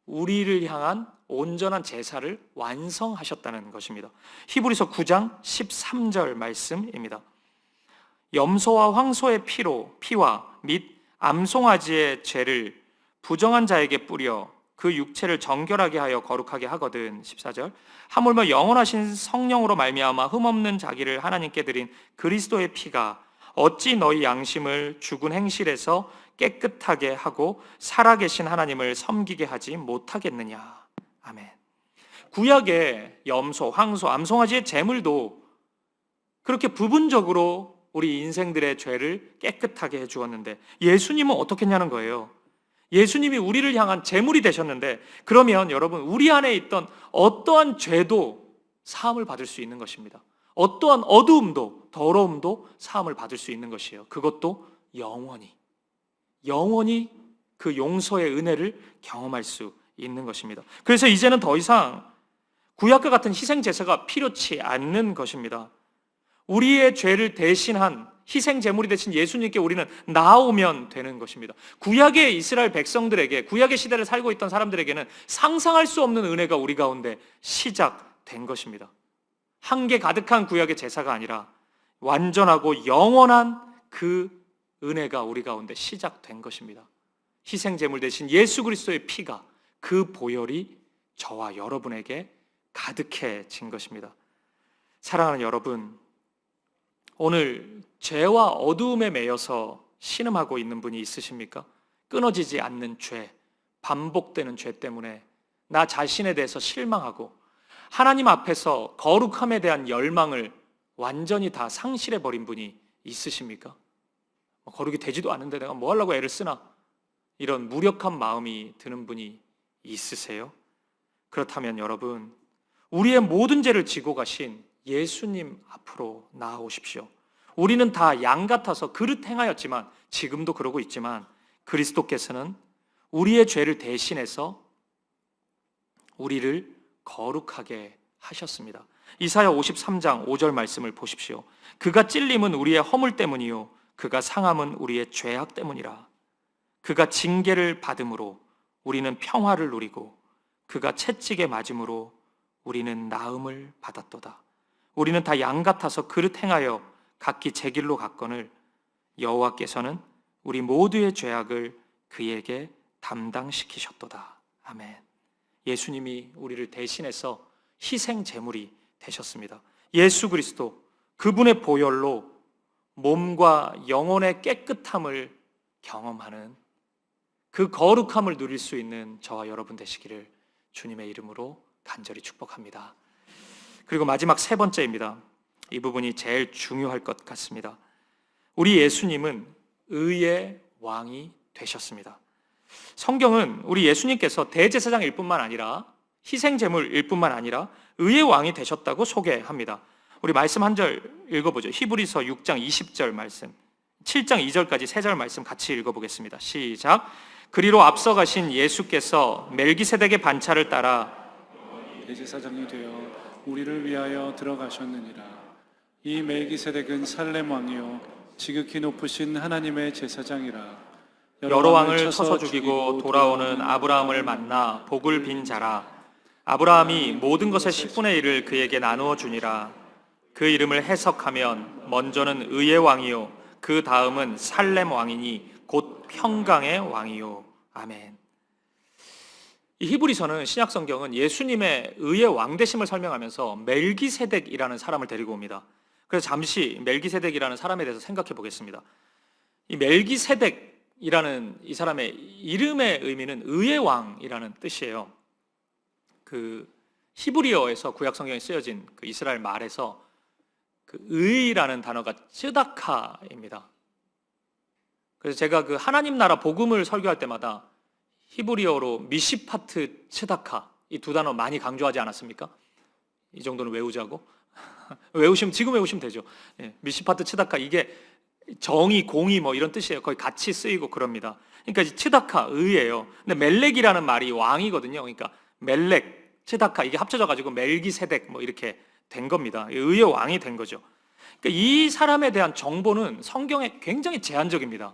우리를 향한 온전한 제사를 완성하셨다는 것입니다. 히브리서 9장 13절 말씀입니다. 염소와 황소의 피와 및 암송아지의 죄를 부정한 자에게 뿌려 그 육체를 정결하게 하여 거룩하게 하거든. 14절. 하물며 영원하신 성령으로 말미암아 흠없는 자기를 하나님께 드린 그리스도의 피가 어찌 너희 양심을 죽은 행실에서 깨끗하게 하고 살아계신 하나님을 섬기게 하지 못하겠느냐. 아멘. 구약의 염소, 황소, 암송아지의 제물도 그렇게 부분적으로 우리 인생들의 죄를 깨끗하게 해주었는데 예수님은 어떻게 했냐는 거예요. 예수님이 우리를 향한 제물이 되셨는데, 그러면 여러분, 우리 안에 있던 어떠한 죄도 사함을 받을 수 있는 것입니다. 어떠한 어두움도 더러움도 사함을 받을 수 있는 것이에요. 그것도 영원히 그 용서의 은혜를 경험할 수 있는 것입니다. 그래서 이제는 더 이상 구약과 같은 희생 제사가 필요치 않는 것입니다. 우리의 죄를 대신한 희생 제물이 되신 예수님께 우리는 나아오면 되는 것입니다. 구약의 이스라엘 백성들에게, 구약의 시대를 살고 있던 사람들에게는 상상할 수 없는 은혜가 우리 가운데 시작된 것입니다. 한계 가득한 구약의 제사가 아니라 완전하고 영원한 그 은혜가 우리 가운데 시작된 것입니다. 희생 제물 대신 예수 그리스도의 피가, 그 보혈이 저와 여러분에게 가득해진 것입니다. 사랑하는 여러분, 오늘 죄와 어두움에 매여서 신음하고 있는 분이 있으십니까? 끊어지지 않는 죄, 반복되는 죄 때문에 나 자신에 대해서 실망하고 하나님 앞에서 거룩함에 대한 열망을 완전히 다 상실해버린 분이 있으십니까? 거룩이 되지도 않는데 내가 뭐 하려고 애를 쓰나? 이런 무력한 마음이 드는 분이 있으세요? 그렇다면 여러분, 우리의 모든 죄를 지고 가신 예수님 앞으로 나아오십시오. 우리는 다 양 같아서 그릇 행하였지만, 지금도 그러고 있지만, 그리스도께서는 우리의 죄를 대신해서 우리를 거룩하게 하셨습니다. 이사야 53장 5절 말씀을 보십시오. 그가 찔림은 우리의 허물 때문이요 그가 상함은 우리의 죄악 때문이라. 그가 징계를 받음으로 우리는 평화를 누리고 그가 채찍에 맞음으로 우리는 나음을 받았도다. 우리는 다 양 같아서 그릇 행하여 각기 제 길로 갔거늘 여호와께서는 우리 모두의 죄악을 그에게 담당시키셨도다. 아멘. 예수님이 우리를 대신해서 희생 제물이 되셨습니다. 예수 그리스도, 그분의 보혈로 몸과 영혼의 깨끗함을 경험하는, 그 거룩함을 누릴 수 있는 저와 여러분 되시기를 주님의 이름으로 간절히 축복합니다. 그리고 마지막 세 번째입니다. 이 부분이 제일 중요할 것 같습니다. 우리 예수님은 의의 왕이 되셨습니다. 성경은 우리 예수님께서 대제사장일 뿐만 아니라 희생제물일 뿐만 아니라 의의 왕이 되셨다고 소개합니다. 우리 말씀 한 절 읽어보죠. 히브리서 6장 20절 말씀, 7장 2절까지 세 절 말씀 같이 읽어보겠습니다. 시작. 그리로 앞서가신 예수께서 멜기세덱의 반차를 따라 대제사장이 되어 우리를 위하여 들어가셨느니라. 이 멜기세덱은 살렘 왕이요 지극히 높으신 하나님의 제사장이라. 여러 왕을 쳐서 죽이고 돌아오는 아브라함을 만나 복을 빈 자라. 아브라함이 모든 것의 10분의 1을 그에게 나누어 주니라. 그 이름을 해석하면 먼저는 의의 왕이요 그 다음은 살렘 왕이니 곧 평강의 왕이요. 아멘. 이 히브리서는, 신약 성경은 예수님의 의의 왕 되심을 설명하면서 멜기세덱이라는 사람을 데리고 옵니다. 그래서 잠시 멜기세덱이라는 사람에 대해서 생각해 보겠습니다. 이 멜기세덱이라는 이 사람의 이름의 의미는 의의 왕이라는 뜻이에요. 그 히브리어에서 구약 성경에 쓰여진 그 이스라엘 말에서 그 의라는 단어가 쯔다카입니다. 그래서 제가 그 하나님 나라 복음을 설교할 때마다 히브리어로 미시파트 츠다카, 이 두 단어 많이 강조하지 않았습니까? 이 정도는 외우자고. 지금 외우시면 되죠. 예, 미시파트 츠다카, 이게 정의, 공의 뭐 이런 뜻이에요. 거의 같이 쓰이고 그럽니다. 그러니까 츠다카, 의예요. 근데 멜렉이라는 말이 왕이거든요. 그러니까 멜렉, 츠다카 이게 합쳐져 가지고 멜기세덱 뭐 이렇게 된 겁니다. 의의 왕이 된 거죠. 그러니까 이 사람에 대한 정보는 성경에 굉장히 제한적입니다.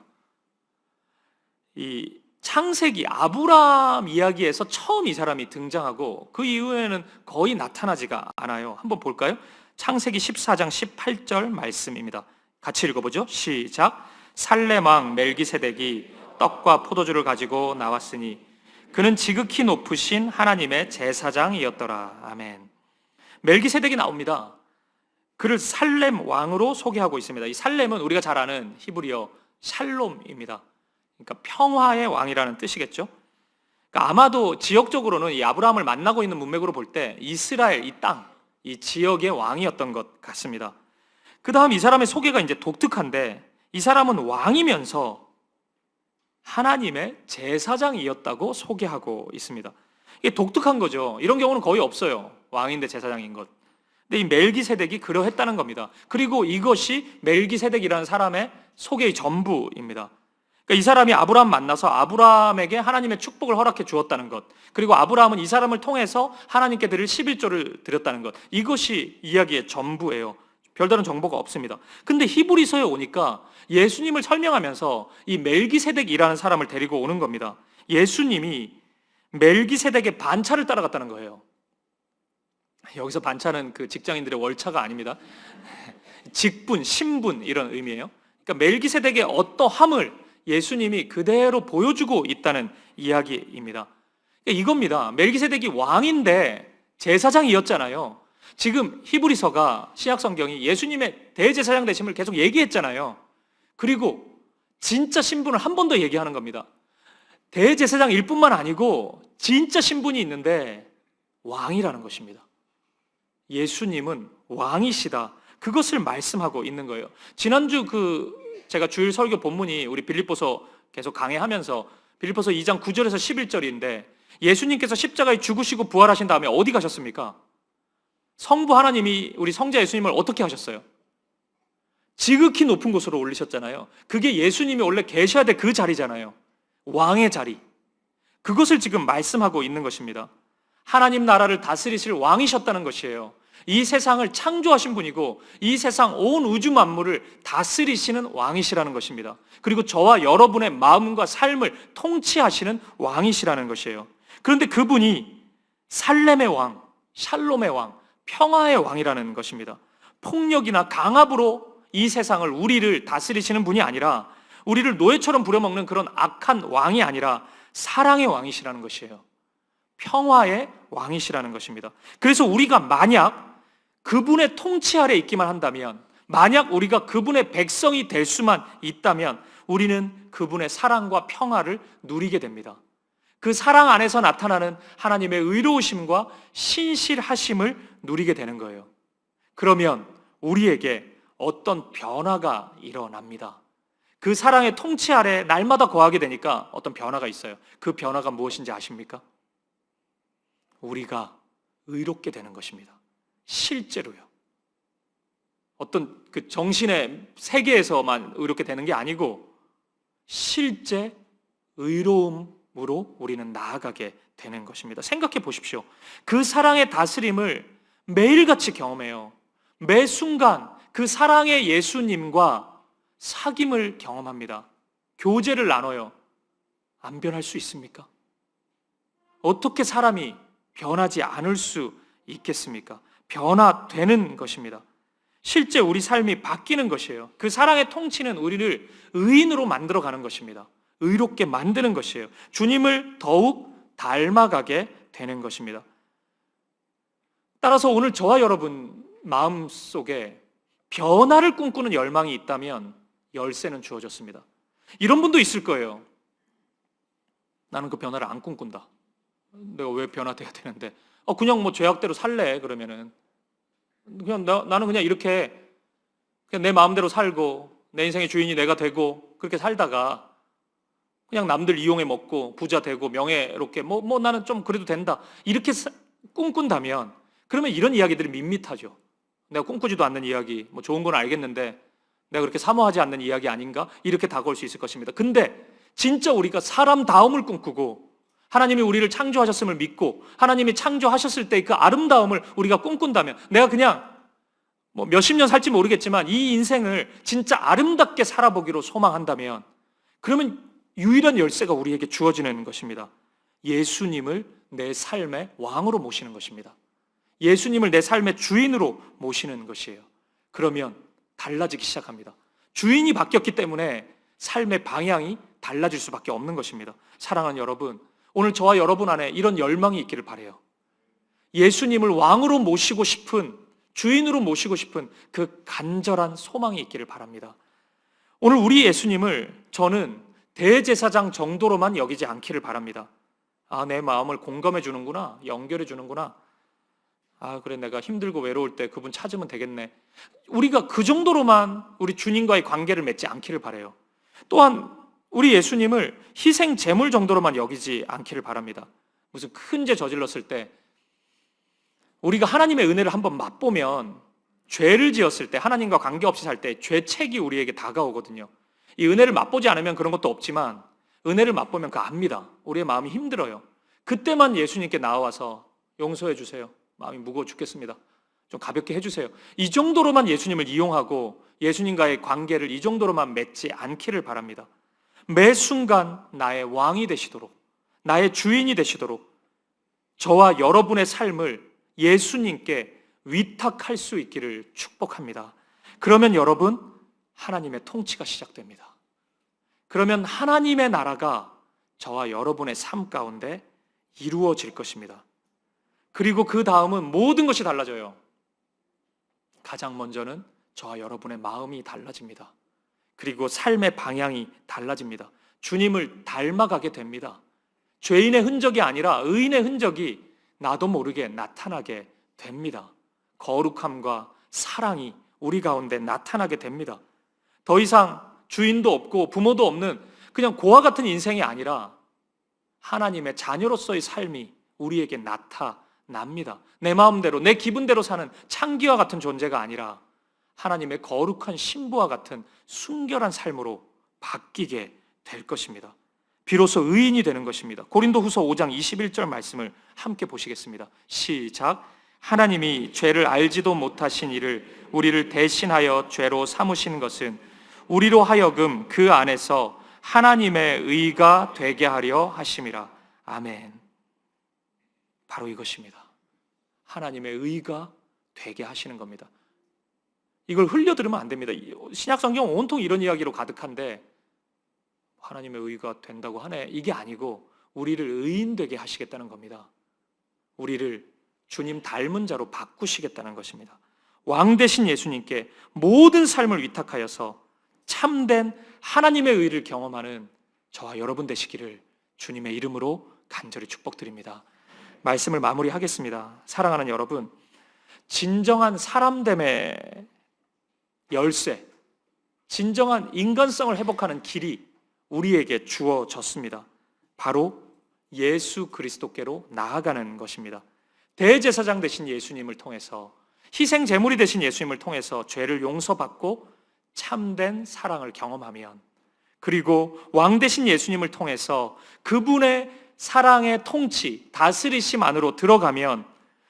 이 창세기 아브라함 이야기에서 처음 이 사람이 등장하고 그 이후에는 거의 나타나지가 않아요. 한번 볼까요? 창세기 14장 18절 말씀입니다. 같이 읽어보죠. 시작. 살렘 왕 멜기세덱이 떡과 포도주를 가지고 나왔으니 그는 지극히 높으신 하나님의 제사장이었더라. 아멘. 멜기세덱이 나옵니다. 그를 살렘 왕으로 소개하고 있습니다. 이 살렘은 우리가 잘 아는 히브리어 샬롬입니다. 그러니까 평화의 왕이라는 뜻이겠죠. 그러니까 아마도 지역적으로는 이 아브라함을 만나고 있는 문맥으로 볼 때 이스라엘 이 땅, 이 지역의 왕이었던 것 같습니다. 그 다음 이 사람의 소개가 이제 독특한데 이 사람은 왕이면서 하나님의 제사장이었다고 소개하고 있습니다. 이게 독특한 거죠. 이런 경우는 거의 없어요. 왕인데 제사장인 것. 근데 이 멜기세덱이 그러했다는 겁니다. 그리고 이것이 멜기세덱이라는 사람의 소개의 전부입니다. 그러니까 이 사람이 아브라함 만나서 아브라함에게 하나님의 축복을 허락해 주었다는 것, 그리고 아브라함은 이 사람을 통해서 하나님께 드릴 11조를 드렸다는 것, 이것이 이야기의 전부예요. 별다른 정보가 없습니다. 근데 히브리서에 오니까 예수님을 설명하면서 이 멜기세덱이라는 사람을 데리고 오는 겁니다. 예수님이 멜기세덱의 반차를 따라갔다는 거예요. 여기서 반차는 그 직장인들의 월차가 아닙니다. 직분, 신분 이런 의미예요. 그러니까 멜기세덱의 어떠함을 예수님이 그대로 보여주고 있다는 이야기입니다. 그러니까 이겁니다. 멜기세덱이 왕인데 제사장이었잖아요. 지금 히브리서가 신약성경이 예수님의 대제사장 되심을 계속 얘기했잖아요. 그리고 진짜 신분을 한 번 더 얘기하는 겁니다. 대제사장일 뿐만 아니고 진짜 신분이 있는데 왕이라는 것입니다. 예수님은 왕이시다. 그것을 말씀하고 있는 거예요. 지난주 제가 주일 설교 본문이 우리 빌립보서 계속 강해하면서 빌립보서 2장 9절에서 11절인데 예수님께서 십자가에 죽으시고 부활하신 다음에 어디 가셨습니까? 성부 하나님이 우리 성자 예수님을 어떻게 하셨어요? 지극히 높은 곳으로 올리셨잖아요. 그게 예수님이 원래 계셔야 될 그 자리잖아요. 왕의 자리. 그것을 지금 말씀하고 있는 것입니다. 하나님 나라를 다스리실 왕이셨다는 것이에요. 이 세상을 창조하신 분이고 이 세상 온 우주 만물을 다스리시는 왕이시라는 것입니다. 그리고 저와 여러분의 마음과 삶을 통치하시는 왕이시라는 것이에요. 그런데 그분이 살렘의 왕, 샬롬의 왕, 평화의 왕이라는 것입니다. 폭력이나 강압으로 이 세상을 우리를 다스리시는 분이 아니라 우리를 노예처럼 부려먹는 그런 악한 왕이 아니라 사랑의 왕이시라는 것이에요. 평화의 왕이시라는 것입니다. 그래서 우리가 만약 그분의 통치 아래 있기만 한다면, 만약 우리가 그분의 백성이 될 수만 있다면 우리는 그분의 사랑과 평화를 누리게 됩니다. 그 사랑 안에서 나타나는 하나님의 의로우심과 신실하심을 누리게 되는 거예요. 그러면 우리에게 어떤 변화가 일어납니다. 그 사랑의 통치 아래 날마다 거하게 되니까 어떤 변화가 있어요. 그 변화가 무엇인지 아십니까? 우리가 의롭게 되는 것입니다. 실제로요. 어떤 그 정신의 세계에서만 의롭게 되는 게 아니고 실제 의로움으로 우리는 나아가게 되는 것입니다. 생각해 보십시오. 그 사랑의 다스림을 매일같이 경험해요. 매 순간 그 사랑의 예수님과 사귐을 경험합니다. 교제를 나눠요. 안 변할 수 있습니까? 어떻게 사람이 변하지 않을 수 있겠습니까? 변화되는 것입니다. 실제 우리 삶이 바뀌는 것이에요. 그 사랑의 통치는 우리를 의인으로 만들어가는 것입니다. 의롭게 만드는 것이에요. 주님을 더욱 닮아가게 되는 것입니다. 따라서 오늘 저와 여러분 마음속에 변화를 꿈꾸는 열망이 있다면 열쇠는 주어졌습니다. 이런 분도 있을 거예요. 나는 그 변화를 안 꿈꾼다. 내가 왜 변화돼야 되는데? 그냥 뭐 죄악대로 살래 그러면은 그냥 나는 그냥 이렇게 그냥 내 마음대로 살고 내 인생의 주인이 내가 되고 그렇게 살다가 그냥 남들 이용해 먹고 부자 되고 명예롭게 뭐 나는 좀 그래도 된다 이렇게 꿈꾼다면 그러면 이런 이야기들이 밋밋하죠. 내가 꿈꾸지도 않는 이야기, 뭐 좋은 건 알겠는데 내가 그렇게 사모하지 않는 이야기 아닌가? 이렇게 다가올 수 있을 것입니다. 근데 진짜 우리가 사람다움을 꿈꾸고 하나님이 우리를 창조하셨음을 믿고 하나님이 창조하셨을 때 그 아름다움을 우리가 꿈꾼다면, 내가 그냥 몇십 년 살지 모르겠지만 이 인생을 진짜 아름답게 살아보기로 소망한다면, 그러면 유일한 열쇠가 우리에게 주어지는 것입니다. 예수님을 내 삶의 왕으로 모시는 것입니다. 예수님을 내 삶의 주인으로 모시는 것이에요. 그러면 달라지기 시작합니다. 주인이 바뀌었기 때문에 삶의 방향이 달라질 수밖에 없는 것입니다. 사랑하는 여러분, 오늘 저와 여러분 안에 이런 열망이 있기를 바라요. 예수님을 왕으로 모시고 싶은, 주인으로 모시고 싶은 그 간절한 소망이 있기를 바랍니다. 오늘 우리 예수님을 저는 대제사장 정도로만 여기지 않기를 바랍니다. 아, 내 마음을 공감해 주는구나, 연결해 주는구나. 아, 그래, 내가 힘들고 외로울 때 그분 찾으면 되겠네. 우리가 그 정도로만 우리 주님과의 관계를 맺지 않기를 바라요. 또한 우리 예수님을 희생 제물 정도로만 여기지 않기를 바랍니다. 무슨 큰 죄 저질렀을 때 우리가 하나님의 은혜를 한번 맛보면, 죄를 지었을 때, 하나님과 관계없이 살 때 죄책이 우리에게 다가오거든요. 이 은혜를 맛보지 않으면 그런 것도 없지만 은혜를 맛보면 그거 압니다. 우리의 마음이 힘들어요. 그때만 예수님께 나와서 용서해 주세요, 마음이 무거워 죽겠습니다, 좀 가볍게 해주세요, 이 정도로만 예수님을 이용하고 예수님과의 관계를 이 정도로만 맺지 않기를 바랍니다. 매 순간 나의 왕이 되시도록, 나의 주인이 되시도록 저와 여러분의 삶을 예수님께 위탁할 수 있기를 축복합니다. 그러면 여러분, 하나님의 통치가 시작됩니다. 그러면 하나님의 나라가 저와 여러분의 삶 가운데 이루어질 것입니다. 그리고 그 다음은 모든 것이 달라져요. 가장 먼저는 저와 여러분의 마음이 달라집니다. 그리고 삶의 방향이 달라집니다. 주님을 닮아가게 됩니다. 죄인의 흔적이 아니라 의인의 흔적이 나도 모르게 나타나게 됩니다. 거룩함과 사랑이 우리 가운데 나타나게 됩니다. 더 이상 주인도 없고 부모도 없는 그냥 고아 같은 인생이 아니라 하나님의 자녀로서의 삶이 우리에게 나타납니다. 내 마음대로, 내 기분대로 사는 창기와 같은 존재가 아니라 하나님의 거룩한 신부와 같은 순결한 삶으로 바뀌게 될 것입니다. 비로소 의인이 되는 것입니다. 고린도후서 5장 21절 말씀을 함께 보시겠습니다. 시작. 하나님이 죄를 알지도 못하신 이를 우리를 대신하여 죄로 삼으신 것은 우리로 하여금 그 안에서 하나님의 의가 되게 하려 하심이라. 아멘. 바로 이것입니다. 하나님의 의가 되게 하시는 겁니다. 이걸 흘려들으면 안 됩니다. 신약성경 온통 이런 이야기로 가득한데 하나님의 의가 된다고 하네, 이게 아니고 우리를 의인 되게 하시겠다는 겁니다. 우리를 주님 닮은 자로 바꾸시겠다는 것입니다. 왕 되신 예수님께 모든 삶을 위탁하여서 참된 하나님의 의를 경험하는 저와 여러분 되시기를 주님의 이름으로 간절히 축복드립니다. 말씀을 마무리하겠습니다. 사랑하는 여러분, 진정한 사람됨의 열쇠, 진정한 인간성을 회복하는 길이 우리에게 주어졌습니다. 바로 예수 그리스도께로 나아가는 것입니다. 대제사장 되신 예수님을 통해서, 희생 제물이 되신 예수님을 통해서 죄를 용서받고 참된 사랑을 경험하면, 그리고 왕 되신 예수님을 통해서 그분의 사랑의 통치, 다스리심 안으로 들어가면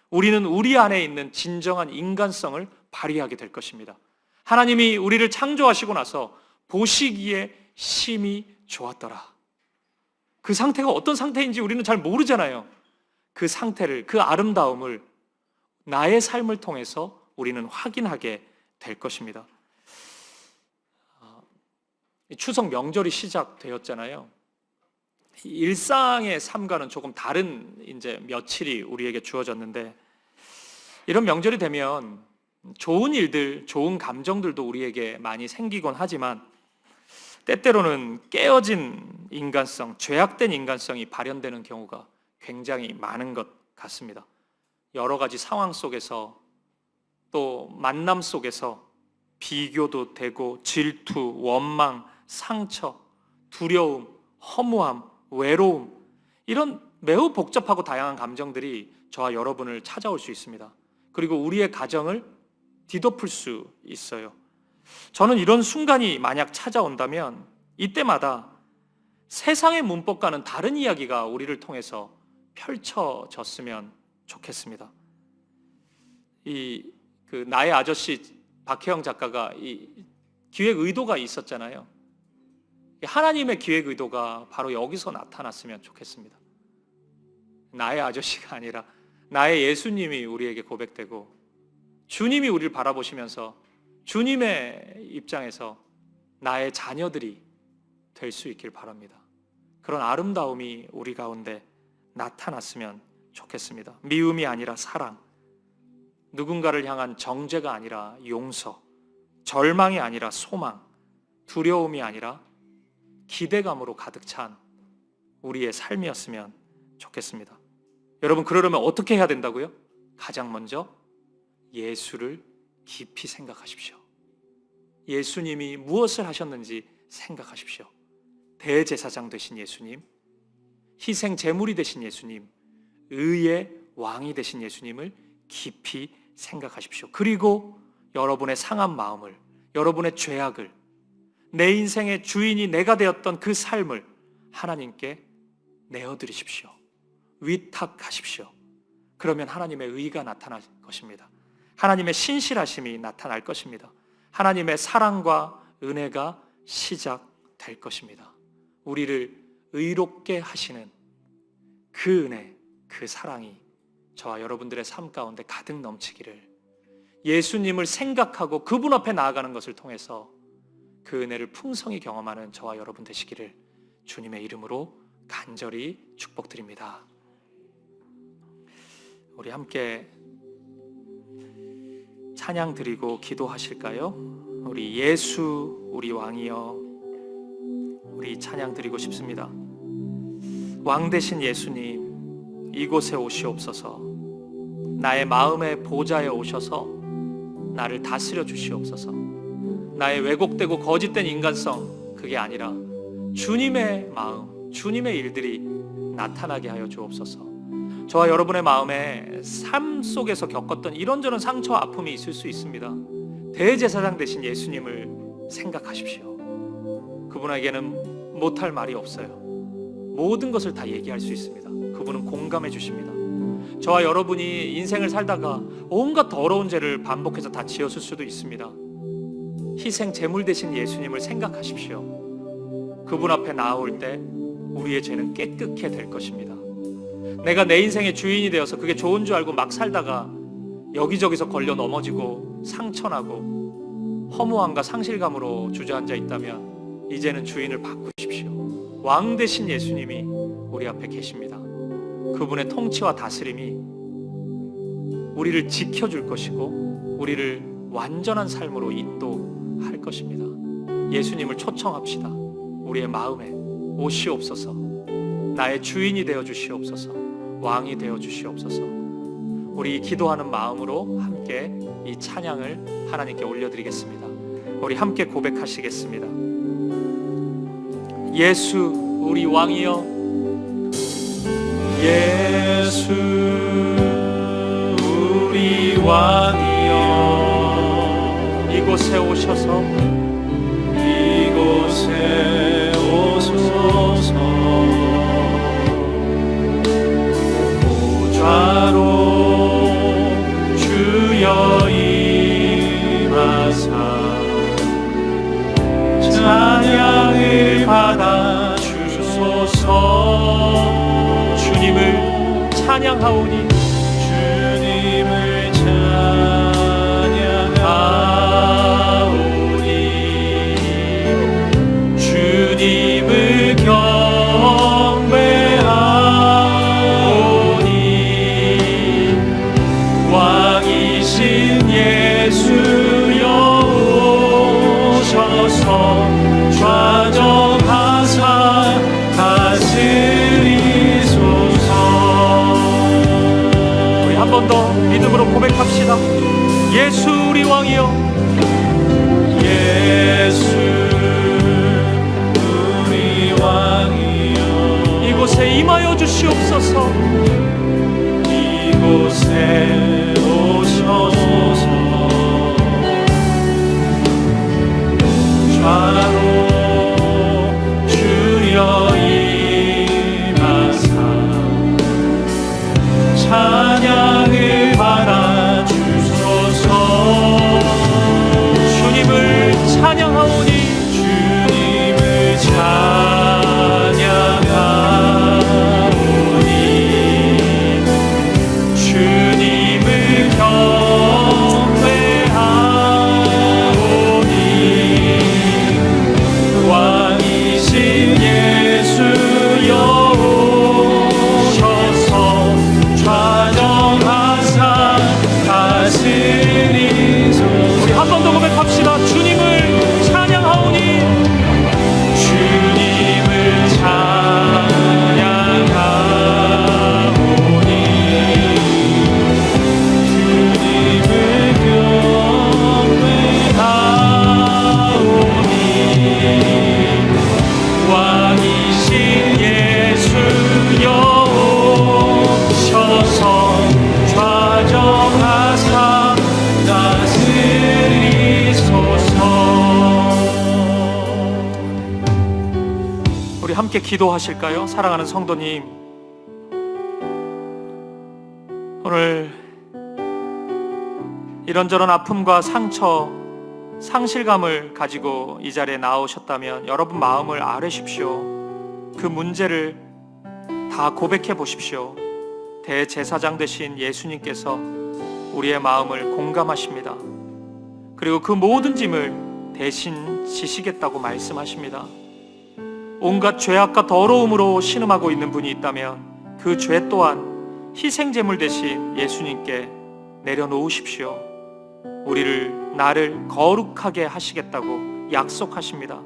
우리는 우리 안에 있는 진정한 인간성을 발휘하게 될 것입니다. 하나님이 우리를 창조하시고 나서 보시기에 심히 좋았더라. 그 상태가 어떤 상태인지 우리는 잘 모르잖아요. 그 상태를, 그 아름다움을 나의 삶을 통해서 우리는 확인하게 될 것입니다. 추석 명절이 시작되었잖아요. 일상의 삶과는 조금 다른 이제 며칠이 우리에게 주어졌는데, 이런 명절이 되면 좋은 일들, 좋은 감정들도 우리에게 많이 생기곤 하지만 때때로는 깨어진 인간성, 죄악된 인간성이 발현되는 경우가 굉장히 많은 것 같습니다. 여러 가지 상황 속에서, 또 만남 속에서 비교도 되고 질투, 원망, 상처, 두려움, 허무함, 외로움, 이런 매우 복잡하고 다양한 감정들이 저와 여러분을 찾아올 수 있습니다. 그리고 우리의 가정을 뒤덮을 수 있어요. 저는 이런 순간이 만약 찾아온다면 이때마다 세상의 문법과는 다른 이야기가 우리를 통해서 펼쳐졌으면 좋겠습니다. 나의 아저씨 박혜영 작가가 이 기획 의도가 있었잖아요. 하나님의 기획 의도가 바로 여기서 나타났으면 좋겠습니다. 나의 아저씨가 아니라 나의 예수님이 우리에게 고백되고 주님이 우리를 바라보시면서 주님의 입장에서 나의 자녀들이 될 수 있길 바랍니다. 그런 아름다움이 우리 가운데 나타났으면 좋겠습니다. 미움이 아니라 사랑, 누군가를 향한 정죄가 아니라 용서, 절망이 아니라 소망, 두려움이 아니라 기대감으로 가득 찬 우리의 삶이었으면 좋겠습니다. 여러분, 그러려면 어떻게 해야 된다고요? 가장 먼저 예수를 깊이 생각하십시오. 예수님이 무엇을 하셨는지 생각하십시오. 대제사장 되신 예수님, 희생 제물이 되신 예수님, 의의 왕이 되신 예수님을 깊이 생각하십시오. 그리고 여러분의 상한 마음을, 여러분의 죄악을, 내 인생의 주인이 내가 되었던 그 삶을 하나님께 내어드리십시오. 위탁하십시오. 그러면 하나님의 의가 나타날 것입니다. 하나님의 신실하심이 나타날 것입니다. 하나님의 사랑과 은혜가 시작될 것입니다. 우리를 의롭게 하시는 그 은혜, 그 사랑이 저와 여러분들의 삶 가운데 가득 넘치기를, 예수님을 생각하고 그분 앞에 나아가는 것을 통해서 그 은혜를 풍성히 경험하는 저와 여러분 되시기를 주님의 이름으로 간절히 축복드립니다. 우리 함께 찬양 드리고 기도하실까요? 우리 예수 우리 왕이여, 우리 찬양 드리고 싶습니다. 왕 되신 예수님, 이곳에 오시옵소서. 나의 마음의 보좌에 오셔서 나를 다스려 주시옵소서. 나의 왜곡되고 거짓된 인간성, 그게 아니라 주님의 마음, 주님의 일들이 나타나게 하여 주옵소서. 저와 여러분의 마음에 삶 속에서 겪었던 이런저런 상처와 아픔이 있을 수 있습니다. 대제사장 되신 예수님을 생각하십시오. 그분에게는 못할 말이 없어요. 모든 것을 다 얘기할 수 있습니다. 그분은 공감해 주십니다. 저와 여러분이 인생을 살다가 온갖 더러운 죄를 반복해서 다 지었을 수도 있습니다. 희생 제물 되신 예수님을 생각하십시오. 그분 앞에 나아올 때 우리의 죄는 깨끗게 될 것입니다. 내가 내 인생의 주인이 되어서 그게 좋은 줄 알고 막 살다가 여기저기서 걸려 넘어지고 상처나고 허무함과 상실감으로 주저앉아 있다면 이제는 주인을 바꾸십시오. 왕 되신 예수님이 우리 앞에 계십니다. 그분의 통치와 다스림이 우리를 지켜줄 것이고 우리를 완전한 삶으로 인도할 것입니다. 예수님을 초청합시다. 우리의 마음에 오시옵소서. 나의 주인이 되어 주시옵소서. 왕이 되어 주시옵소서. 우리 기도하는 마음으로 함께 이 찬양을 하나님께 올려드리겠습니다. 우리 함께 고백하시겠습니다. 예수 우리 왕이여, 예수 우리 왕이여, 이곳에 오셔서 이곳에 오소서. 보좌로 주여 임하사 찬양을 받아 주소서. 주님을 찬양하오니, 주님을 찬양하오니, 주님을 경배하오니, 왕이신 예수여 오셔서 좌정하사 다스리소서. 우리 한 번 더 믿음으로 고백합시다. 예수 우리 왕이여, 예수 우리 왕이여, 이곳에 임하여 주시옵소서. 이곳에 오셔서 좌로 주여 함께 기도하실까요? 사랑하는 성도님, 오늘 이런저런 아픔과 상처, 상실감을 가지고 이 자리에 나오셨다면 여러분 마음을 아뢰십시오. 그 문제를 다 고백해 보십시오. 대제사장 되신 예수님께서 우리의 마음을 공감하십니다. 그리고 그 모든 짐을 대신 지시겠다고 말씀하십니다. 온갖 죄악과 더러움으로 신음하고 있는 분이 있다면 그 죄 또한 희생제물 대신 예수님께 내려놓으십시오. 나를 거룩하게 하시겠다고 약속하십니다.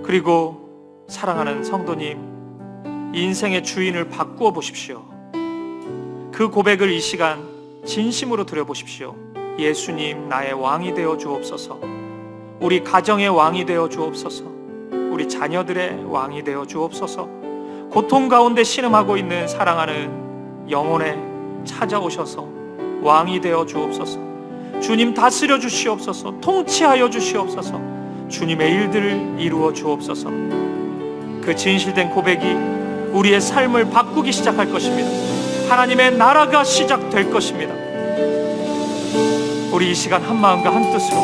그리고 사랑하는 성도님, 인생의 주인을 바꾸어 보십시오. 그 고백을 이 시간 진심으로 드려보십시오. 예수님, 나의 왕이 되어 주옵소서. 우리 가정의 왕이 되어 주옵소서. 우리 자녀들의 왕이 되어 주옵소서. 고통 가운데 신음하고 있는 사랑하는 영혼에 찾아오셔서 왕이 되어 주옵소서. 주님 다스려 주시옵소서. 통치하여 주시옵소서. 주님의 일들을 이루어 주옵소서. 그 진실된 고백이 우리의 삶을 바꾸기 시작할 것입니다. 하나님의 나라가 시작될 것입니다. 우리 이 시간 한 마음과 한 뜻으로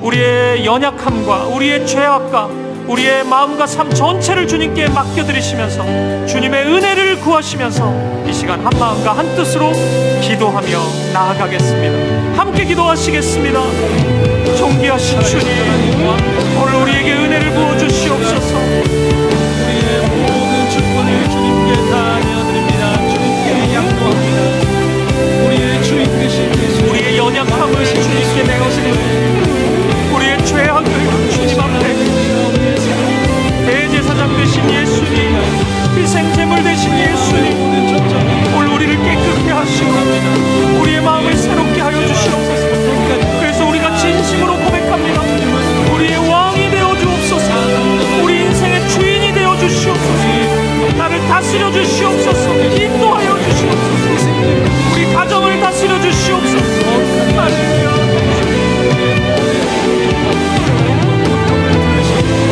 우리의 연약함과 우리의 죄악과 우리의 마음과 삶 전체를 주님께 맡겨드리시면서 주님의 은혜를 구하시면서 이 시간 한 마음과 한 뜻으로 기도하며 나아가겠습니다. 함께 기도하시겠습니다. 존귀하신 주님, 오늘 우리에게 은혜를 부어주시옵소서. 우리의 모든 축복을 주님께 다 내어드립니다. 주님께 양도합니다. 우리의 주인 되신 예수, 우리의 연약함을 주님께 내어드립니다. 우리의 죄악을 주님 앞에 대제사장 되신 예수님, 희생제물 되신 예수님, 오늘 우리를 깨끗게 하시고 우리의 마음을 새롭게 하여 주시옵소서. 그래서 우리가 진심으로 고백합니다. 우리의 왕이 되어 주옵소서. 우리 인생의 주인이 되어 주시옵소서. 나를 다스려 주시옵소서. 인도하여 주시옵소서. 우리 가정을 다스려 주시옵소서. 할렐루야.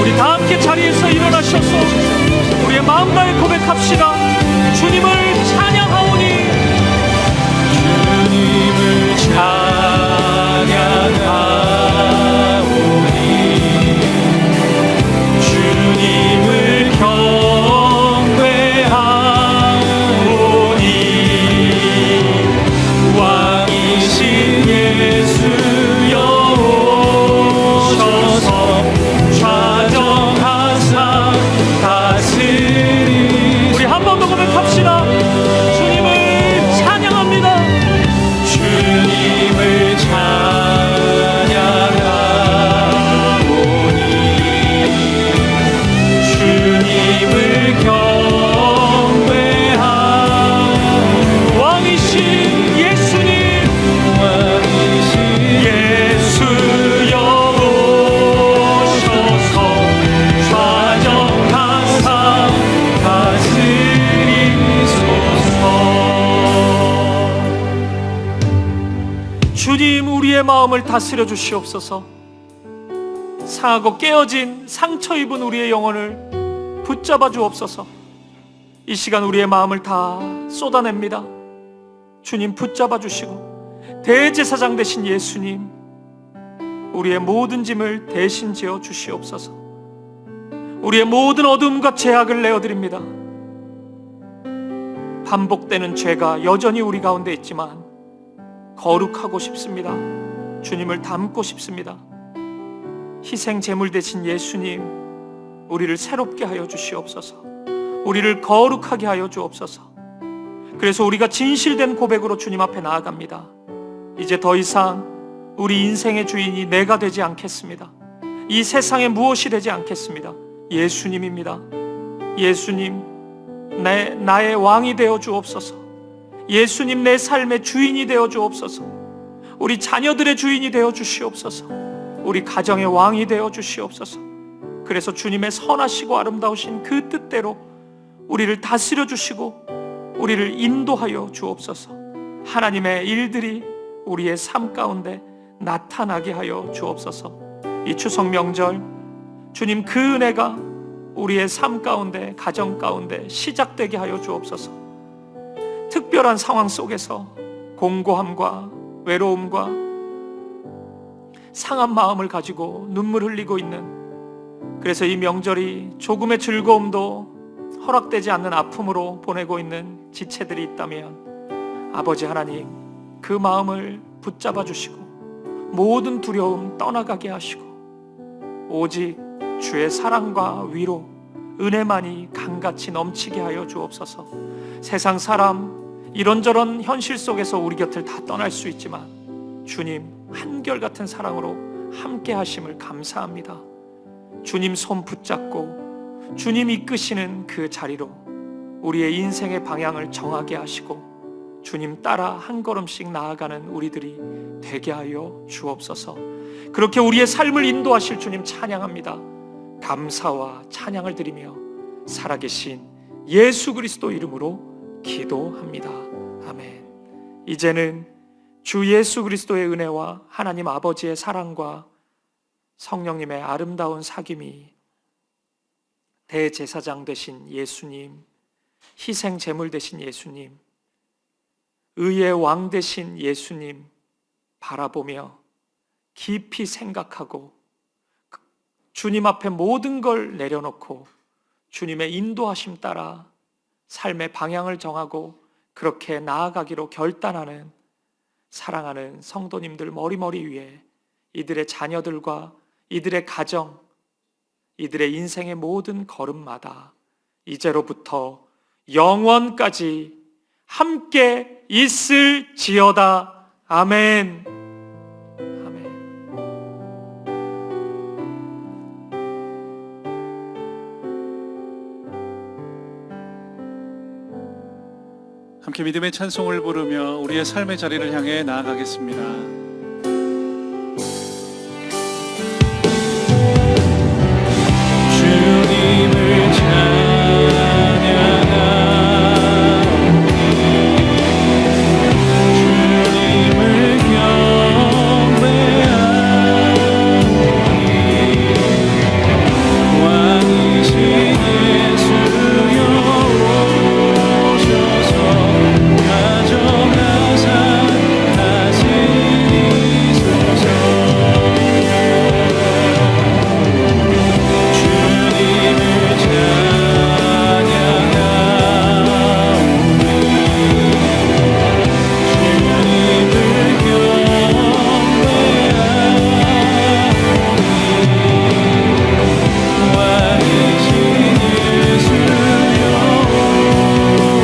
우리 다 함께 자리에서 일어나셔서 우리의 마음 다해 고백합시다. 주님을 찬양하오니, 주님을 찬양하오니, 주님을 경배하오니, 왕이신 예수여 오셔서 좌정하사 다스리. 우리 한 번 더 고백합시다. 주님을 찬양합니다. 주님을 찬양하오니, 주님을 경배하오니, 왕이신 예수님, 왕이신 예수여 오셔서 좌정하사 다스리소서. 주님, 우리의 마음을 다스려 주시옵소서. 상하고 깨어진 상처 입은 우리의 영혼을 붙잡아 주옵소서. 이 시간 우리의 마음을 다 쏟아냅니다. 주님 붙잡아 주시고 대제사장 되신 예수님, 우리의 모든 짐을 대신 지어 주시옵소서. 우리의 모든 어둠과 죄악을 내어드립니다. 반복되는 죄가 여전히 우리 가운데 있지만 거룩하고 싶습니다. 주님을 닮고 싶습니다. 희생 제물 되신 예수님, 우리를 새롭게 하여 주시옵소서. 우리를 거룩하게 하여 주옵소서. 그래서 우리가 진실된 고백으로 주님 앞에 나아갑니다. 이제 더 이상 우리 인생의 주인이 내가 되지 않겠습니다. 이 세상에 무엇이 되지 않겠습니다. 예수님입니다. 예수님, 나의 왕이 되어 주옵소서. 예수님, 내 삶의 주인이 되어 주옵소서. 우리 자녀들의 주인이 되어 주시옵소서. 우리 가정의 왕이 되어 주시옵소서. 그래서 주님의 선하시고 아름다우신 그 뜻대로 우리를 다스려 주시고 우리를 인도하여 주옵소서. 하나님의 일들이 우리의 삶 가운데 나타나게 하여 주옵소서. 이 추석 명절 주님 그 은혜가 우리의 삶 가운데, 가정 가운데 시작되게 하여 주옵소서. 특별한 상황 속에서 공고함과 외로움과 상한 마음을 가지고 눈물 흘리고 있는, 그래서 이 명절이 조금의 즐거움도 허락되지 않는 아픔으로 보내고 있는 지체들이 있다면 아버지 하나님, 그 마음을 붙잡아 주시고 모든 두려움 떠나가게 하시고 오직 주의 사랑과 위로, 은혜만이 강같이 넘치게 하여 주옵소서. 세상 사람 이런저런 현실 속에서 우리 곁을 다 떠날 수 있지만 주님 한결같은 사랑으로 함께 하심을 감사합니다. 주님 손 붙잡고 주님 이끄시는 그 자리로 우리의 인생의 방향을 정하게 하시고 주님 따라 한 걸음씩 나아가는 우리들이 되게 하여 주옵소서. 그렇게 우리의 삶을 인도하실 주님 찬양합니다. 감사와 찬양을 드리며 살아계신 예수 그리스도 이름으로 기도합니다. 아멘. 이제는 주 예수 그리스도의 은혜와 하나님 아버지의 사랑과 성령님의 아름다운 사귐이, 대제사장 되신 예수님, 희생 제물 되신 예수님, 의의 왕 되신 예수님 바라보며 깊이 생각하고 주님 앞에 모든 걸 내려놓고 주님의 인도하심 따라 삶의 방향을 정하고 그렇게 나아가기로 결단하는 사랑하는 성도님들 머리머리 위에 이들의 자녀들과 이들의 가정, 이들의 인생의 모든 걸음마다 이제로부터 영원까지 함께 있을지어다. 아멘. 아멘. 함께 믿음의 찬송을 부르며 우리의 삶의 자리를 향해 나아가겠습니다. 주님을 찬양하오니 주님을 경배하오니 왕이신 예수여 오셔서 가정하사 다스리소서. 주님을 찬양하오니 주님을 경배하오니 왕이신 예수여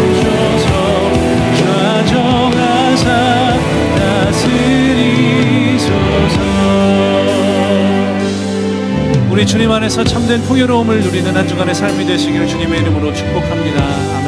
오셔서 좌정하사 다스리소서. 우리 주님 안에서 참된 풍요로움을 누리는 한 주간의 삶이 되시기를 주님의 이름으로 축복합니다. 아멘.